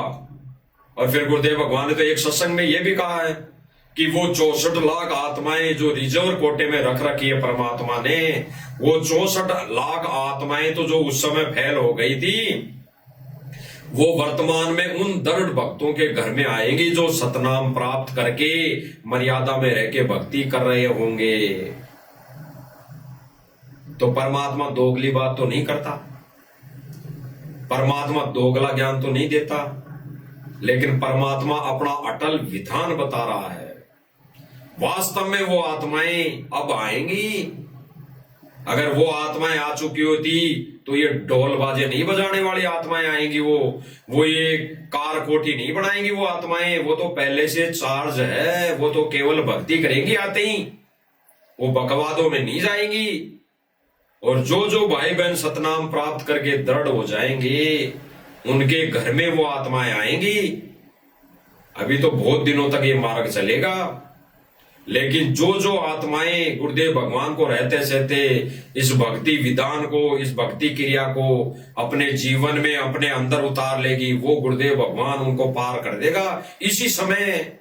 और फिर गुरुदेव भगवान ने तो एक सत्संग में यह भी कहा है कि वो 64 लाख आत्माएं जो रिजर्व कोटे में रख रखी है परमात्मा ने, वो 64 लाख आत्माएं तो जो उस समय फैल हो गई थी, वो वर्तमान में उन दृढ़ भक्तों के घर में आएंगी जो सतनाम प्राप्त करके मर्यादा में रह के भक्ति कर रहे होंगे। तो परमात्मा दोगली बात तो नहीं करता, परमात्मा दोगला ज्ञान तो नहीं देता, लेकिन परमात्मा अपना अटल विधान बता रहा है। वास्तव में वो आत्माएं अब आएंगी। अगर वो आत्माएं आ चुकी होती तो ये ढोल बाजे नहीं बजाने वाली आत्माएं आएंगी, वो ये कार कोठी नहीं बनाएंगी वो आत्माएं। वो तो पहले से चार्ज है, वो तो केवल भक्ति करेंगी आते ही, वो बकवादों में नहीं जाएंगी। और जो जो भाई बहन सतनाम प्राप्त करके दृढ़ हो जाएंगे, उनके घर में वो आत्माएं आएंगी। अभी तो बहुत दिनों तक ये मार्ग चलेगा, लेकिन जो जो आत्माएं गुरुदेव भगवान को रहते सहते इस भक्ति विधान को, इस भक्ति क्रिया को अपने जीवन में अपने अंदर उतार लेगी, वो गुरुदेव भगवान उनको पार कर देगा। इसी समय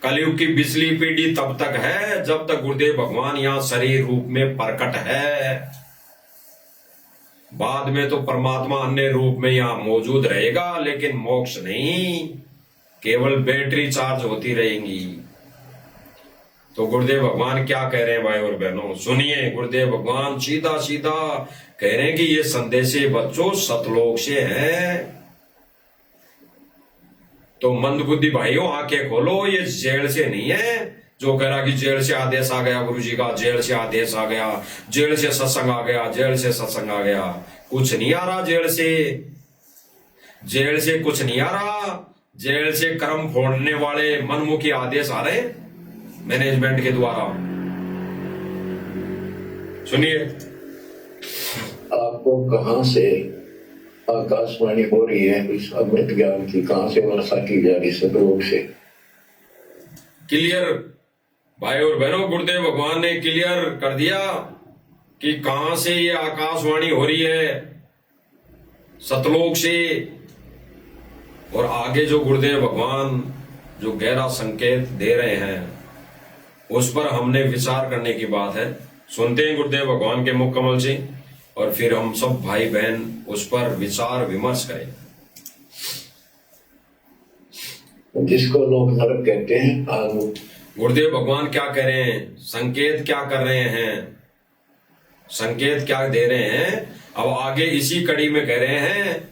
कलयुग की बिजली पीढ़ी तब तक है जब तक गुरुदेव भगवान यहाँ शरीर रूप में प्रकट है। बाद में तो परमात्मा अन्य रूप में यहाँ मौजूद रहेगा, लेकिन मोक्ष नहीं, केवल बैटरी चार्ज होती रहेंगी। तो गुरुदेव भगवान क्या कह रहे हैं भाई और बहनों, सुनिए। गुरुदेव भगवान सीधा सीधा कह रहे हैं कि ये संदेशे बच्चों सतलोक से हैं। तो मंदबुद्धि भाइयों आंखें खोलो, ये जेल से नहीं है। जो कह रहा कि जेल से आदेश आ गया गुरुजी का, जेल से आदेश आ गया, जेल से सत्संग आ गया, जेल से सत्संग आ गया, कुछ नहीं आ रहा जेल से। जेल से कुछ नहीं आ रहा। जेल से कर्म फोड़ने वाले मनमुखी आदेश आ रहे मैनेजमेंट के द्वारा। सुनिए, आपको कहां से आकाशवाणी हो रही है इस अमृत ज्ञान की, कहां से वर्षा की जा रही सतलोक से? क्लियर भाई और बहनों, गुरुदेव भगवान ने क्लियर कर दिया कि कहां से ये आकाशवाणी हो रही है, सतलोक से। और आगे जो गुरुदेव भगवान जो गहरा संकेत दे रहे हैं उस पर हमने विचार करने की बात है। सुनते हैं गुरुदेव भगवान के मुख कमल से, और फिर हम सब भाई बहन उस पर विचार विमर्श करें। जिसको लोग नरक कहते हैं, आज गुरुदेव भगवान क्या कह रहे हैं, संकेत क्या कर रहे हैं, संकेत क्या दे रहे हैं। अब आगे इसी कड़ी में कह रहे हैं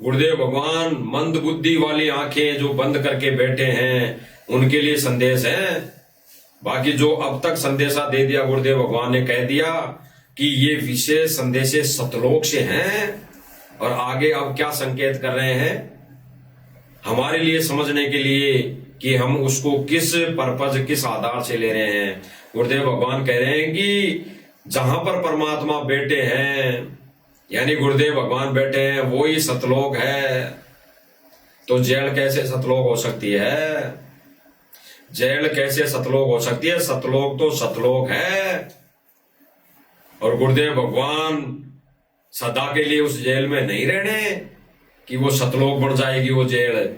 गुरुदेव भगवान, मंद बुद्धि वाली आंखें जो बंद करके बैठे हैं उनके लिए संदेश है। बाकी जो अब तक संदेशा दे दिया गुरुदेव भगवान ने कह दिया कि ये विशेष संदेशे सतलोक से हैं। और आगे अब क्या संकेत कर रहे हैं हमारे लिए समझने के लिए कि हम उसको किस पर्पज, किस आधार से ले रहे हैं। गुरुदेव भगवान कह रहे हैं कि जहां पर परमात्मा बैठे हैं, यानी गुरुदेव भगवान बैठे हैं, वो ही सतलोक है। तो जेल कैसे सतलोक हो सकती है? जेल कैसे सतलोक हो सकती है? सतलोक तो सतलोक है। और गुरुदेव भगवान सदा के लिए उस जेल में नहीं रहने कि वो सतलोक बन जाएगी वो जेल।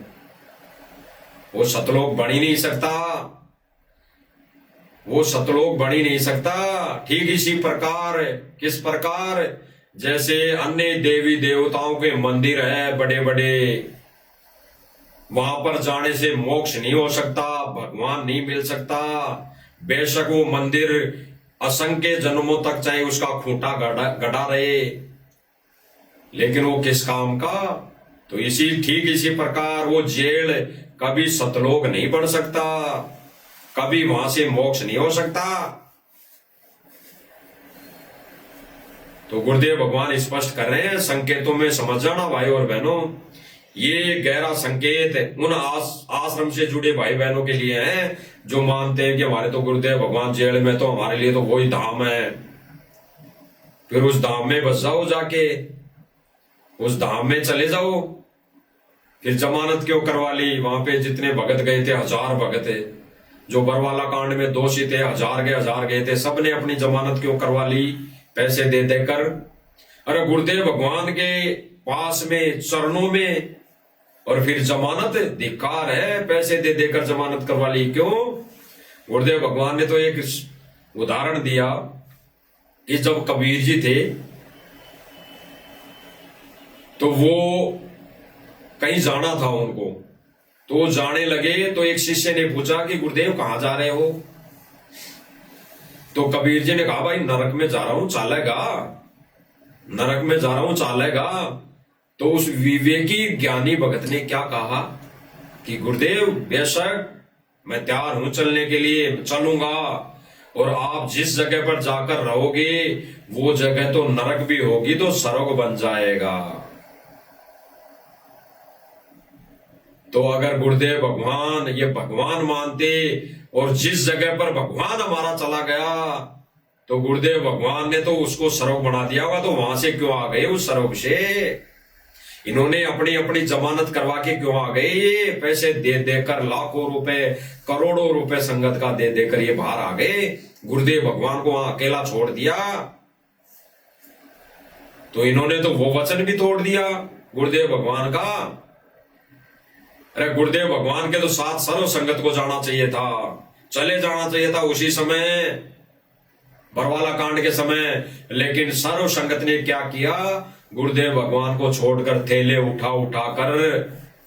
वो सतलोक बन ही नहीं सकता, वो सतलोक बन ही नहीं सकता। ठीक इसी प्रकार, किस प्रकार? जैसे अन्य देवी देवताओं के मंदिर है बड़े बड़े, वहां पर जाने से मोक्ष नहीं हो सकता, भगवान नहीं मिल सकता। बेशक वो मंदिर असंख्य जन्मों तक चाहे उसका खूंटा गड़ा रहे, लेकिन वो किस काम का? तो ठीक इसी प्रकार वो जेल कभी सतलोक नहीं बन सकता, कभी वहां से मोक्ष नहीं हो सकता। तो गुरुदेव भगवान स्पष्ट कर रहे हैं, संकेतों में समझ जाना भाई और बहनों। ये गहरा संकेत उन आश्रम से जुड़े भाई बहनों के लिए है जो मानते हैं कि हमारे तो गुरुदेव भगवान जेल में, तो हमारे लिए तो वही धाम है। फिर उस धाम में बस जाओ, जाके उस धाम में चले जाओ। फिर जमानत क्यों करवा ली? वहां पे जितने भगत गए थे, 1000 भगत है जो बरवाला कांड में दोषी थे, 1000 गए थे, सबने अपनी जमानत क्यों करवा ली? पैसे दे देकर। अरे गुरुदेव भगवान के पास में, चरणों में, और फिर जमानत धिक्कार है, पैसे दे देकर जमानत करवा ली। क्यों? गुरुदेव भगवान ने तो एक उदाहरण दिया कि जब कबीर जी थे तो वो कहीं जाना था उनको, तो जाने लगे तो एक शिष्य ने पूछा कि गुरुदेव कहां जा रहे हो? तो कबीर जी ने कहा भाई नरक में जा रहा हूं, चालेगा? नरक में जा रहा हूं, चालेगा? तो उस विवेकी ज्ञानी भगत ने क्या कहा कि गुरुदेव बेशक मैं तैयार हूं चलने के लिए, चलूंगा, और आप जिस जगह पर जाकर रहोगे वो जगह तो नरक भी होगी तो स्वर्ग बन जाएगा। तो अगर गुरुदेव भगवान ये भगवान मानते और जिस जगह पर भगवान हमारा चला गया तो गुरुदेव भगवान ने तो उसको स्वर्ग बना दिया होगा, तो वहां से क्यों आ गए उस स्वर्ग से? इन्होंने अपनी अपनी जमानत करवा के क्यों आ गए? ये पैसे दे देकर, लाखों रुपए, करोड़ों रुपए संगत का दे देकर ये बाहर आ गए, गुरुदेव भगवान को वहां अकेला छोड़ दिया। तो इन्होंने तो वो वचन भी तोड़ दिया गुरुदेव भगवान का। अरे गुरुदेव भगवान के तो साथ सर्व संगत को जाना चाहिए था, चले जाना चाहिए था उसी समय, बरवाला कांड के समय। लेकिन सर्व संगत ने क्या किया? गुरुदेव भगवान को छोड़कर थैले उठा उठाकर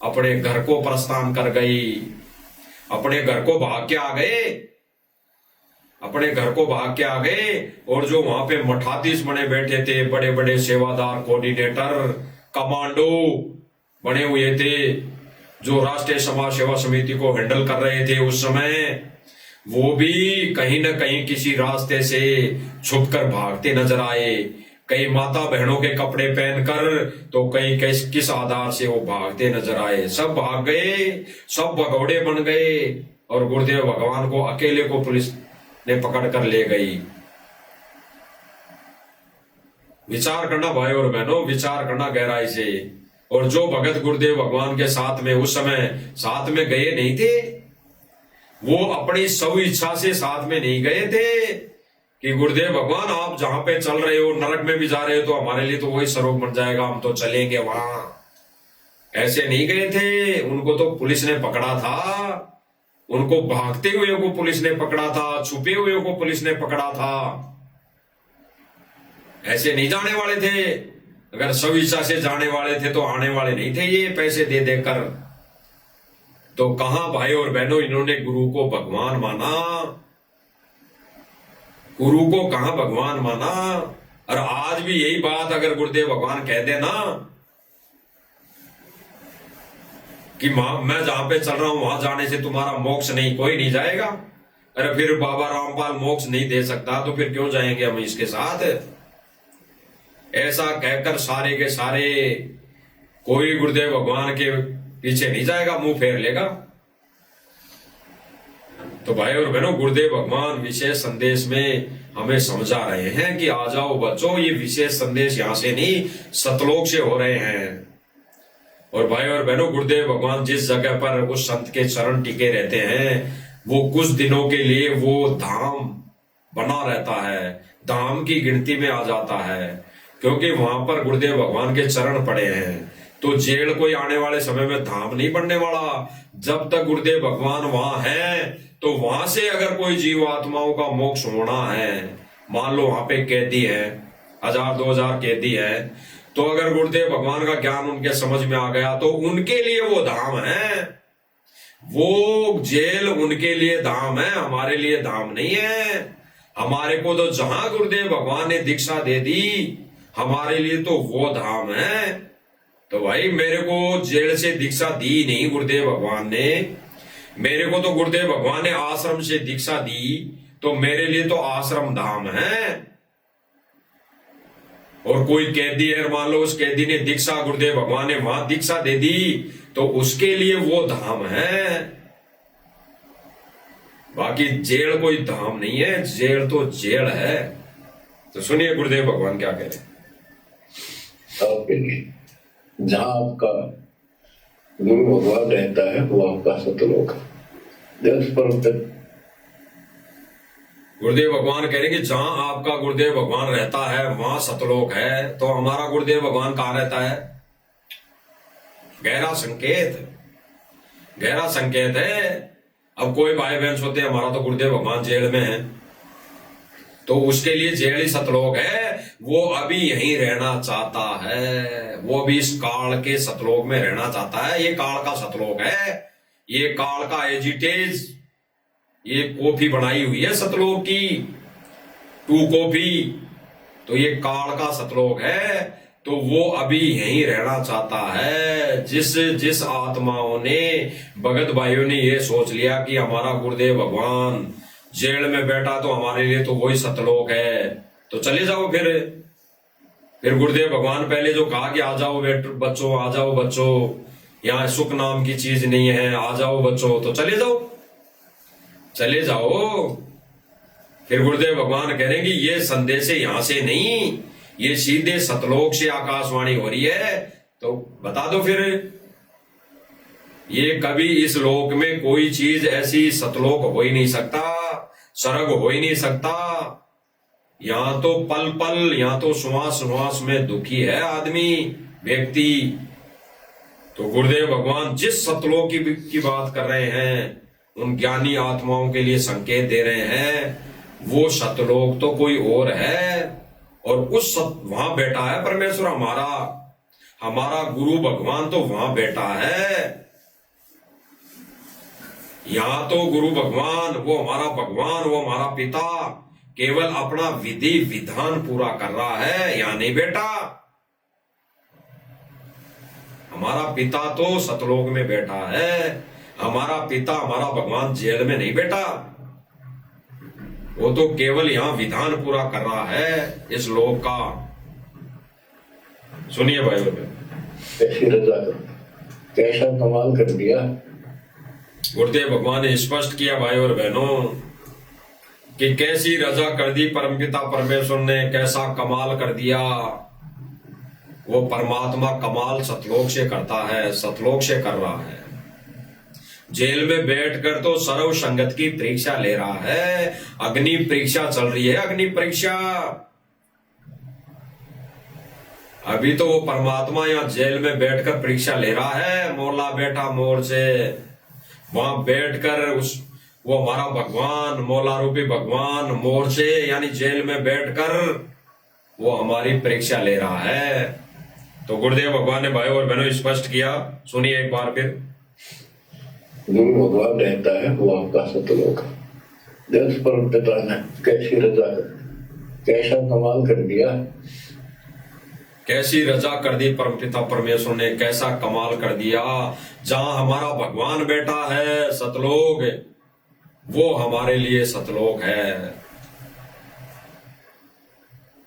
अपने घर को प्रस्थान कर गई, अपने घर को भाग के आ गए, अपने घर को भाग के आ गए। और जो वहां पे मठाधीश बने बैठे थे, बड़े बड़े सेवादार, कोऑर्डिनेटर, कमांडो बने हुए थे, जो राष्ट्रीय समाज सेवा समिति को हैंडल कर रहे थे उस समय, वो भी कहीं न कहीं किसी रास्ते से छुपकर भागते नजर आए। कई माता बहनों के कपड़े पहनकर, तो कई किस आधार से वो भागते नजर आए। सब भाग गए, सब भगौड़े बन गए, और गुरुदेव भगवान को अकेले को पुलिस ने पकड़ कर ले गई। विचार करना भाई और बहनों, विचार करना गहराई से। और जो भगत गुरुदेव भगवान के साथ में उस समय साथ में गए नहीं थे, वो अपनी स्व इच्छा से साथ में नहीं गए थे कि गुरुदेव भगवान आप जहां पे चल रहे हो, नरक में भी जा रहे हो, तो हमारे लिए तो वही स्वर्ग बन जाएगा, हम तो चलेंगे वहां। ऐसे नहीं गए थे। उनको तो पुलिस ने पकड़ा था, उनको भागते हुए को पुलिस ने पकड़ा था, छुपे हुए को पुलिस ने पकड़ा था। ऐसे नहीं जाने वाले थे। अगर स्वेच्छा से जाने वाले थे तो आने वाले नहीं थे ये पैसे दे देकर। तो कहां भाई और बहनों इन्होंने गुरु को भगवान माना? गुरु को कहां भगवान माना? और आज भी यही बात अगर गुरुदेव भगवान कह देना कि मैं जहां पे चल रहा हूं वहां जाने से तुम्हारा मोक्ष नहीं, कोई नहीं जाएगा। अरे फिर बाबा रामपाल मोक्ष नहीं दे सकता, तो फिर क्यों जाएंगे हम इसके साथ? ऐसा कहकर सारे के सारे कोई गुरुदेव भगवान के पीछे नहीं जाएगा, मुंह फेर लेगा। तो भाई और बहनों, गुरुदेव भगवान विशेष संदेश में हमें समझा रहे हैं कि आ जाओ बच्चों, ये विशेष संदेश यहां से नहीं सतलोक से हो रहे हैं। और भाई और बहनों, गुरुदेव भगवान जिस जगह पर उस संत के चरण टिके रहते हैं, वो कुछ दिनों के लिए वो धाम बना रहता है, धाम की गिनती में आ जाता है, क्योंकि वहां पर गुरुदेव भगवान के चरण पड़े हैं। तो जेल कोई आने वाले समय में धाम नहीं बनने वाला। जब तक गुरुदेव भगवान वहां है, तो वहां से अगर कोई जीव आत्माओं का मोक्ष होना है, मान लो वहां पे कैदी है, 1000-2000 कैदी है, तो अगर गुरुदेव भगवान का ज्ञान उनके समझ में आ गया, तो उनके लिए वो धाम है। वो जेल उनके लिए धाम है, हमारे लिए धाम नहीं है। हमारे को तो जहां गुरुदेव भगवान ने दीक्षा दे दी, हमारे लिए तो वो धाम है। तो भाई मेरे को जेल से दीक्षा दी नहीं गुरुदेव भगवान ने, मेरे को तो गुरुदेव भगवान ने आश्रम से दीक्षा दी, तो मेरे लिए तो आश्रम धाम है। और कोई कैदी है, मान लो उस कैदी ने दीक्षा, गुरुदेव भगवान ने वहां दीक्षा दे दी, तो उसके लिए वो धाम है। बाकी जेल कोई धाम नहीं है, जेल तो जेल है। तो सुनिए गुरुदेव भगवान क्या कह रहे हैं। आपके लिए जहां आपका गुरु भगवान रहता है, वो आपका सतलोक है। गुरुदेव भगवान कह रहे कि जहां आपका गुरुदेव भगवान रहता है, वहां सतलोक है। तो हमारा गुरुदेव भगवान कहां रहता है? गहरा संकेत, गहरा संकेत है। अब कोई भाई बहन सोते हैं हमारा तो गुरुदेव भगवान जेल में है, तो उसके लिए जेल ही सतलोक है। वो अभी यहीं रहना चाहता है, वो भी इस काल के सतलोक में रहना चाहता है। ये काल का सतलोक है, ये काल का एजिटेज, ये कॉफी बनाई हुई है सतलोक की, 2 कॉफी। तो ये काल का सतलोक है, तो वो अभी यहीं रहना चाहता है। जिस आत्माओं ने, भगत भाइयों ने ये सोच लिया कि हमारा गुरुदेव भगवान जेल में बैठा, तो हमारे लिए तो वही सतलोक है, तो चले जाओ। फिर गुरुदेव भगवान पहले जो कहा कि आ जाओ बच्चों, आ जाओ बच्चों, यहाँ सुख नाम की चीज नहीं है, आ जाओ बच्चों, तो चले जाओ, चले जाओ। फिर गुरुदेव भगवान कह रहे हैं कि ये संदेश यहां से नहीं, ये सीधे सतलोक से आकाशवाणी हो रही है। तो बता दो फिर, ये कभी इस लोक में कोई चीज ऐसी सतलोक हो ही नहीं सकता, स्वर्ग हो ही नहीं सकता। यहां तो पल पल, यहां तो श्वास श्वास में दुखी है आदमी, व्यक्ति। तो गुरुदेव भगवान जिस सतलोक की बात कर रहे हैं, उन ज्ञानी आत्माओं के लिए संकेत दे रहे हैं, वो सतलोक तो कोई और है। और वहां बैठा है परमेश्वर, हमारा गुरु भगवान तो वहां बैठा है। यहां तो गुरु भगवान, वो हमारा भगवान, वो हमारा पिता केवल अपना विधि विधान पूरा कर रहा है, यहां नहीं बैठा। हमारा पिता तो सतलोक में बैठा है, हमारा पिता, हमारा भगवान जेल में नहीं बैठा। वो तो केवल यहां विधान पूरा कर रहा है इस लोक का। सुनिए भाई कैसी रजा, कैसा कमाल कर दिया। गुरुदेव भगवान ने स्पष्ट किया भाई और बहनों कि कैसी रजा कर दी परमपिता परमेश्वर ने, कैसा कमाल कर दिया। वो परमात्मा कमाल सतलोक से करता है, सतलोक से कर रहा है। जेल में बैठकर तो सर्व संगत की परीक्षा ले रहा है, अग्नि परीक्षा चल रही है, अग्नि परीक्षा। अभी तो वो परमात्मा यहाँ जेल में बैठकर परीक्षा ले रहा है। मोला बैठा मोर से, वहां बैठकर वो हमारा भगवान, मौला रूपी भगवान मोर से यानी जेल में बैठकर वो हमारी परीक्षा ले रहा है। तो गुरुदेव भगवान ने भाई और बहनों स्पष्ट किया, सुनिए एक बार फिर। गुरु भगवान रहता है, वो आपका सतलोक है। देश परम पिता ने कैसी रजा, कैसा कमाल कर दिया। कैसी रजा कर दी परमपिता परमेश्वर ने, कैसा कमाल कर दिया। जहां हमारा भगवान बैठा है सतलोक, वो हमारे लिए सतलोक है।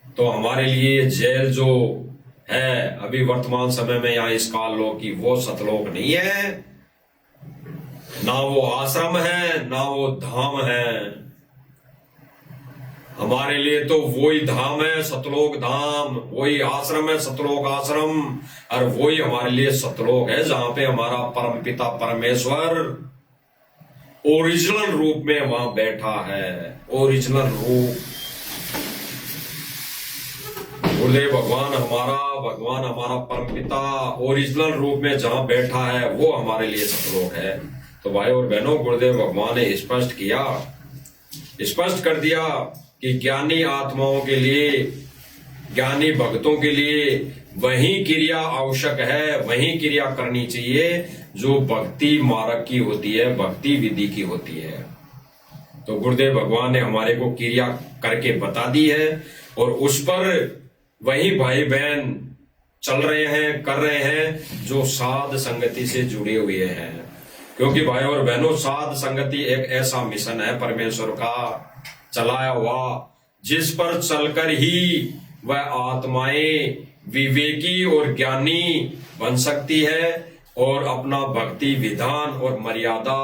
तो हमारे लिए जेल जो है। अभी वर्तमान समय में यहाँ इस काल लोक की वो सतलोक नहीं है, ना वो आश्रम है, ना वो धाम है। हमारे लिए तो वही धाम है, सतलोक धाम, वही आश्रम है, सतलोक आश्रम, और वही हमारे लिए सतलोक है जहां पे हमारा परम पिता परमेश्वर ओरिजिनल रूप में वहां बैठा है। ओरिजिनल रूप गुरुदेव भगवान हमारा परम पिता ओरिजिनल रूप में जहां बैठा है वो हमारे लिए सतलोक है। तो भाई और बहनों, गुरुदेव भगवान ने स्पष्ट कर दिया कि ज्ञानी आत्माओं के लिए, ज्ञानी भक्तों के लिए वही क्रिया आवश्यक है, वही क्रिया करनी चाहिए जो भक्ति मार्ग की होती है, भक्ति विधि की होती है। तो गुरुदेव भगवान ने हमारे को क्रिया करके बता दी है और उस पर वही भाई बहन चल रहे हैं, कर रहे हैं जो साध संगति से जुड़े हुए हैं। क्योंकि भाई और बहनों, साध संगति एक ऐसा मिशन है परमेश्वर का चलाया हुआ, जिस पर चलकर ही वह आत्माएं विवेकी और ज्ञानी बन सकती है और अपना भक्ति विधान और मर्यादा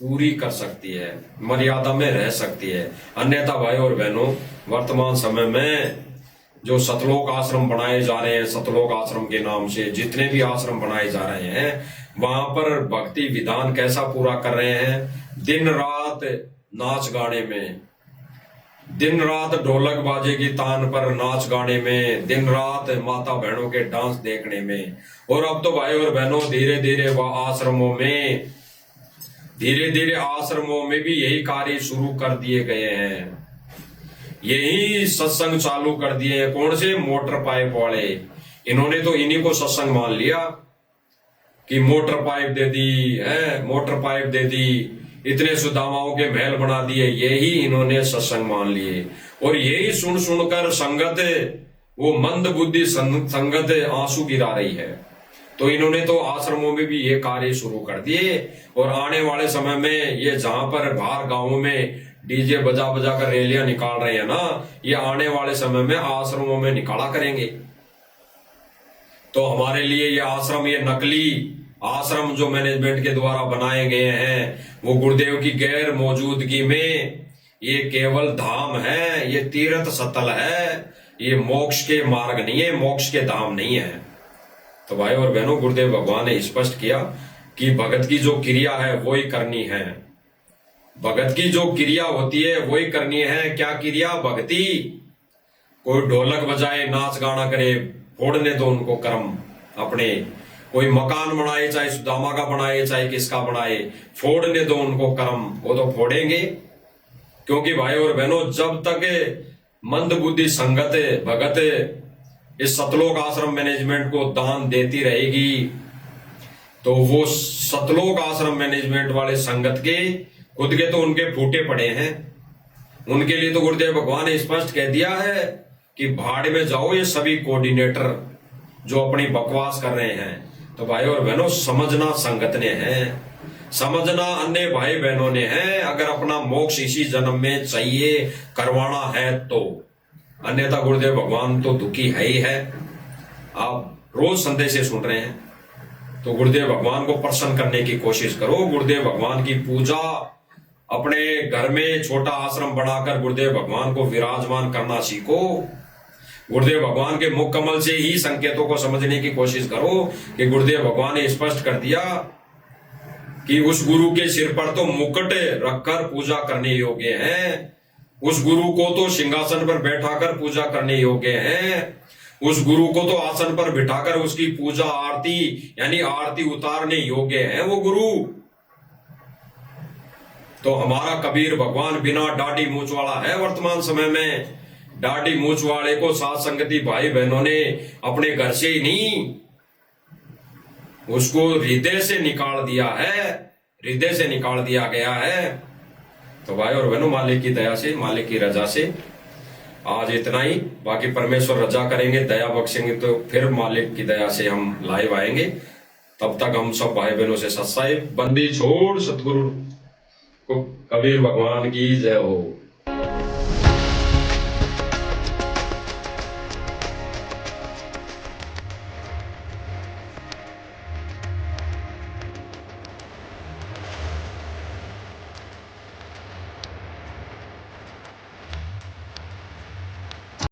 पूरी कर सकती है, मर्यादा में रह सकती है। अन्यथा भाई और बहनों, वर्तमान समय में जो सतलोक आश्रम बनाए जा रहे हैं, सतलोक आश्रम के नाम से जितने भी आश्रम बनाए जा रहे हैं, वहां पर भक्ति विधान कैसा पूरा कर रहे हैं? दिन रात नाच गाने में, दिन रात ढोलक बाजे की तान पर नाच गाने में, दिन रात माता बहनों के डांस देखने में। और अब तो भाई और बहनों, धीरे धीरे आश्रमों में भी यही कार्य शुरू कर दिए गए हैं, यही सत्संग चालू कर दिए हैं। कौन से? मोटर पाइप वाले। इन्होंने तो इन्हीं को सत्संग मान लिया कि मोटर पाइप दे दी है, मोटर पाइप दे दी, इतने सुदामाओं के महल बना दिए, यही इन्होंने सत्संग मान लिए। और यही सुन सुनकर संगत, वो मंद बुद्धि संगत आंसू गिरा रही है। तो इन्होंने तो आश्रमों में भी ये कार्य शुरू कर दिए और आने वाले समय में ये जहां पर बाहर गांवों में डीजे बजा बजा कर रैलियां निकाल रहे हैं ना, ये आने वाले समय में आश्रमों में निकाला करेंगे। तो हमारे लिए ये आश्रम, ये नकली आश्रम जो मैनेजमेंट के द्वारा बनाए गए हैं, वो गुरुदेव की गैर मौजूदगी में ये केवल धाम है, ये तीर्थ स्थल है, ये मोक्ष के मार्ग नहीं है, मोक्ष के धाम नहीं है। तो भाई और बहनों, गुरुदेव भगवान ने स्पष्ट किया कि भगत की जो क्रिया है वही करनी है, भगत की जो क्रिया होती है वही करनी है। क्या क्रिया? भक्ति। कोई ढोलक बजाए, नाच गाना करे, फोड़ने दो उनको कर्म अपने। कोई मकान बनाए, चाहे सुदामा का बनाए, चाहे किसका बनाए, फोड़ने दो उनको कर्म, वो तो फोड़ेंगे। क्योंकि भाई और बहनों, जब तक मंद बुद्धि संगत भगत इस सतलोक आश्रम मैनेजमेंट को दान देती रहेगी, तो वो सतलोक आश्रम मैनेजमेंट वाले संगत के खुद के तो उनके फूटे पड़े हैं। उनके लिए तो गुरुदेव भगवान ने स्पष्ट कह दिया है कि भाड़ में जाओ ये सभी कोऑर्डिनेटर जो अपनी बकवास कर रहे हैं। तो भाई और बहनों, समझना संगत ने है, समझना अन्य भाई बहनों ने है। अगर अपना मोक्ष इसी जन्म में चाहिए, करवाना है तो, अन्यथा गुरुदेव भगवान तो दुखी है ही है। आप रोज संदेशे सुन रहे हैं, तो गुरुदेव भगवान को प्रसन्न करने की कोशिश करो। गुरुदेव भगवान की पूजा अपने घर में छोटा आश्रम बनाकर गुरुदेव भगवान को विराजमान करना सीखो। गुरुदेव भगवान के मुख कमल से ही संकेतों को समझने की कोशिश करो कि गुरुदेव भगवान ने स्पष्ट कर दिया कि उस गुरु के सिर पर तो मुकुट रखकर पूजा करने योग्य है, उस गुरु को तो सिंहासन पर बैठाकर पूजा करने योग्य है, उस गुरु को तो आसन पर बिठाकर उसकी पूजा आरती यानी आरती उतारने योग्य है वो गुरु। तो हमारा कबीर भगवान बिना दाढ़ी मूंछ वाला है वर्तमान समय में। दाढ़ी मूंछ वाले को साथ संगति भाई बहनों ने अपने घर से ही नहीं, उसको हृदय से निकाल दिया है, हृदय से निकाल दिया गया है। तो भाई और बहनों, मालिक की दया से, मालिक की रजा से आज इतना ही। बाकी परमेश्वर रजा करेंगे, दया बख्शेंगे तो फिर मालिक की दया से हम लाइव आएंगे। तब तक हम सब भाई बहनों से सत्साई बंदी छोड़ सतगुरु को कबीर भगवान की जय हो।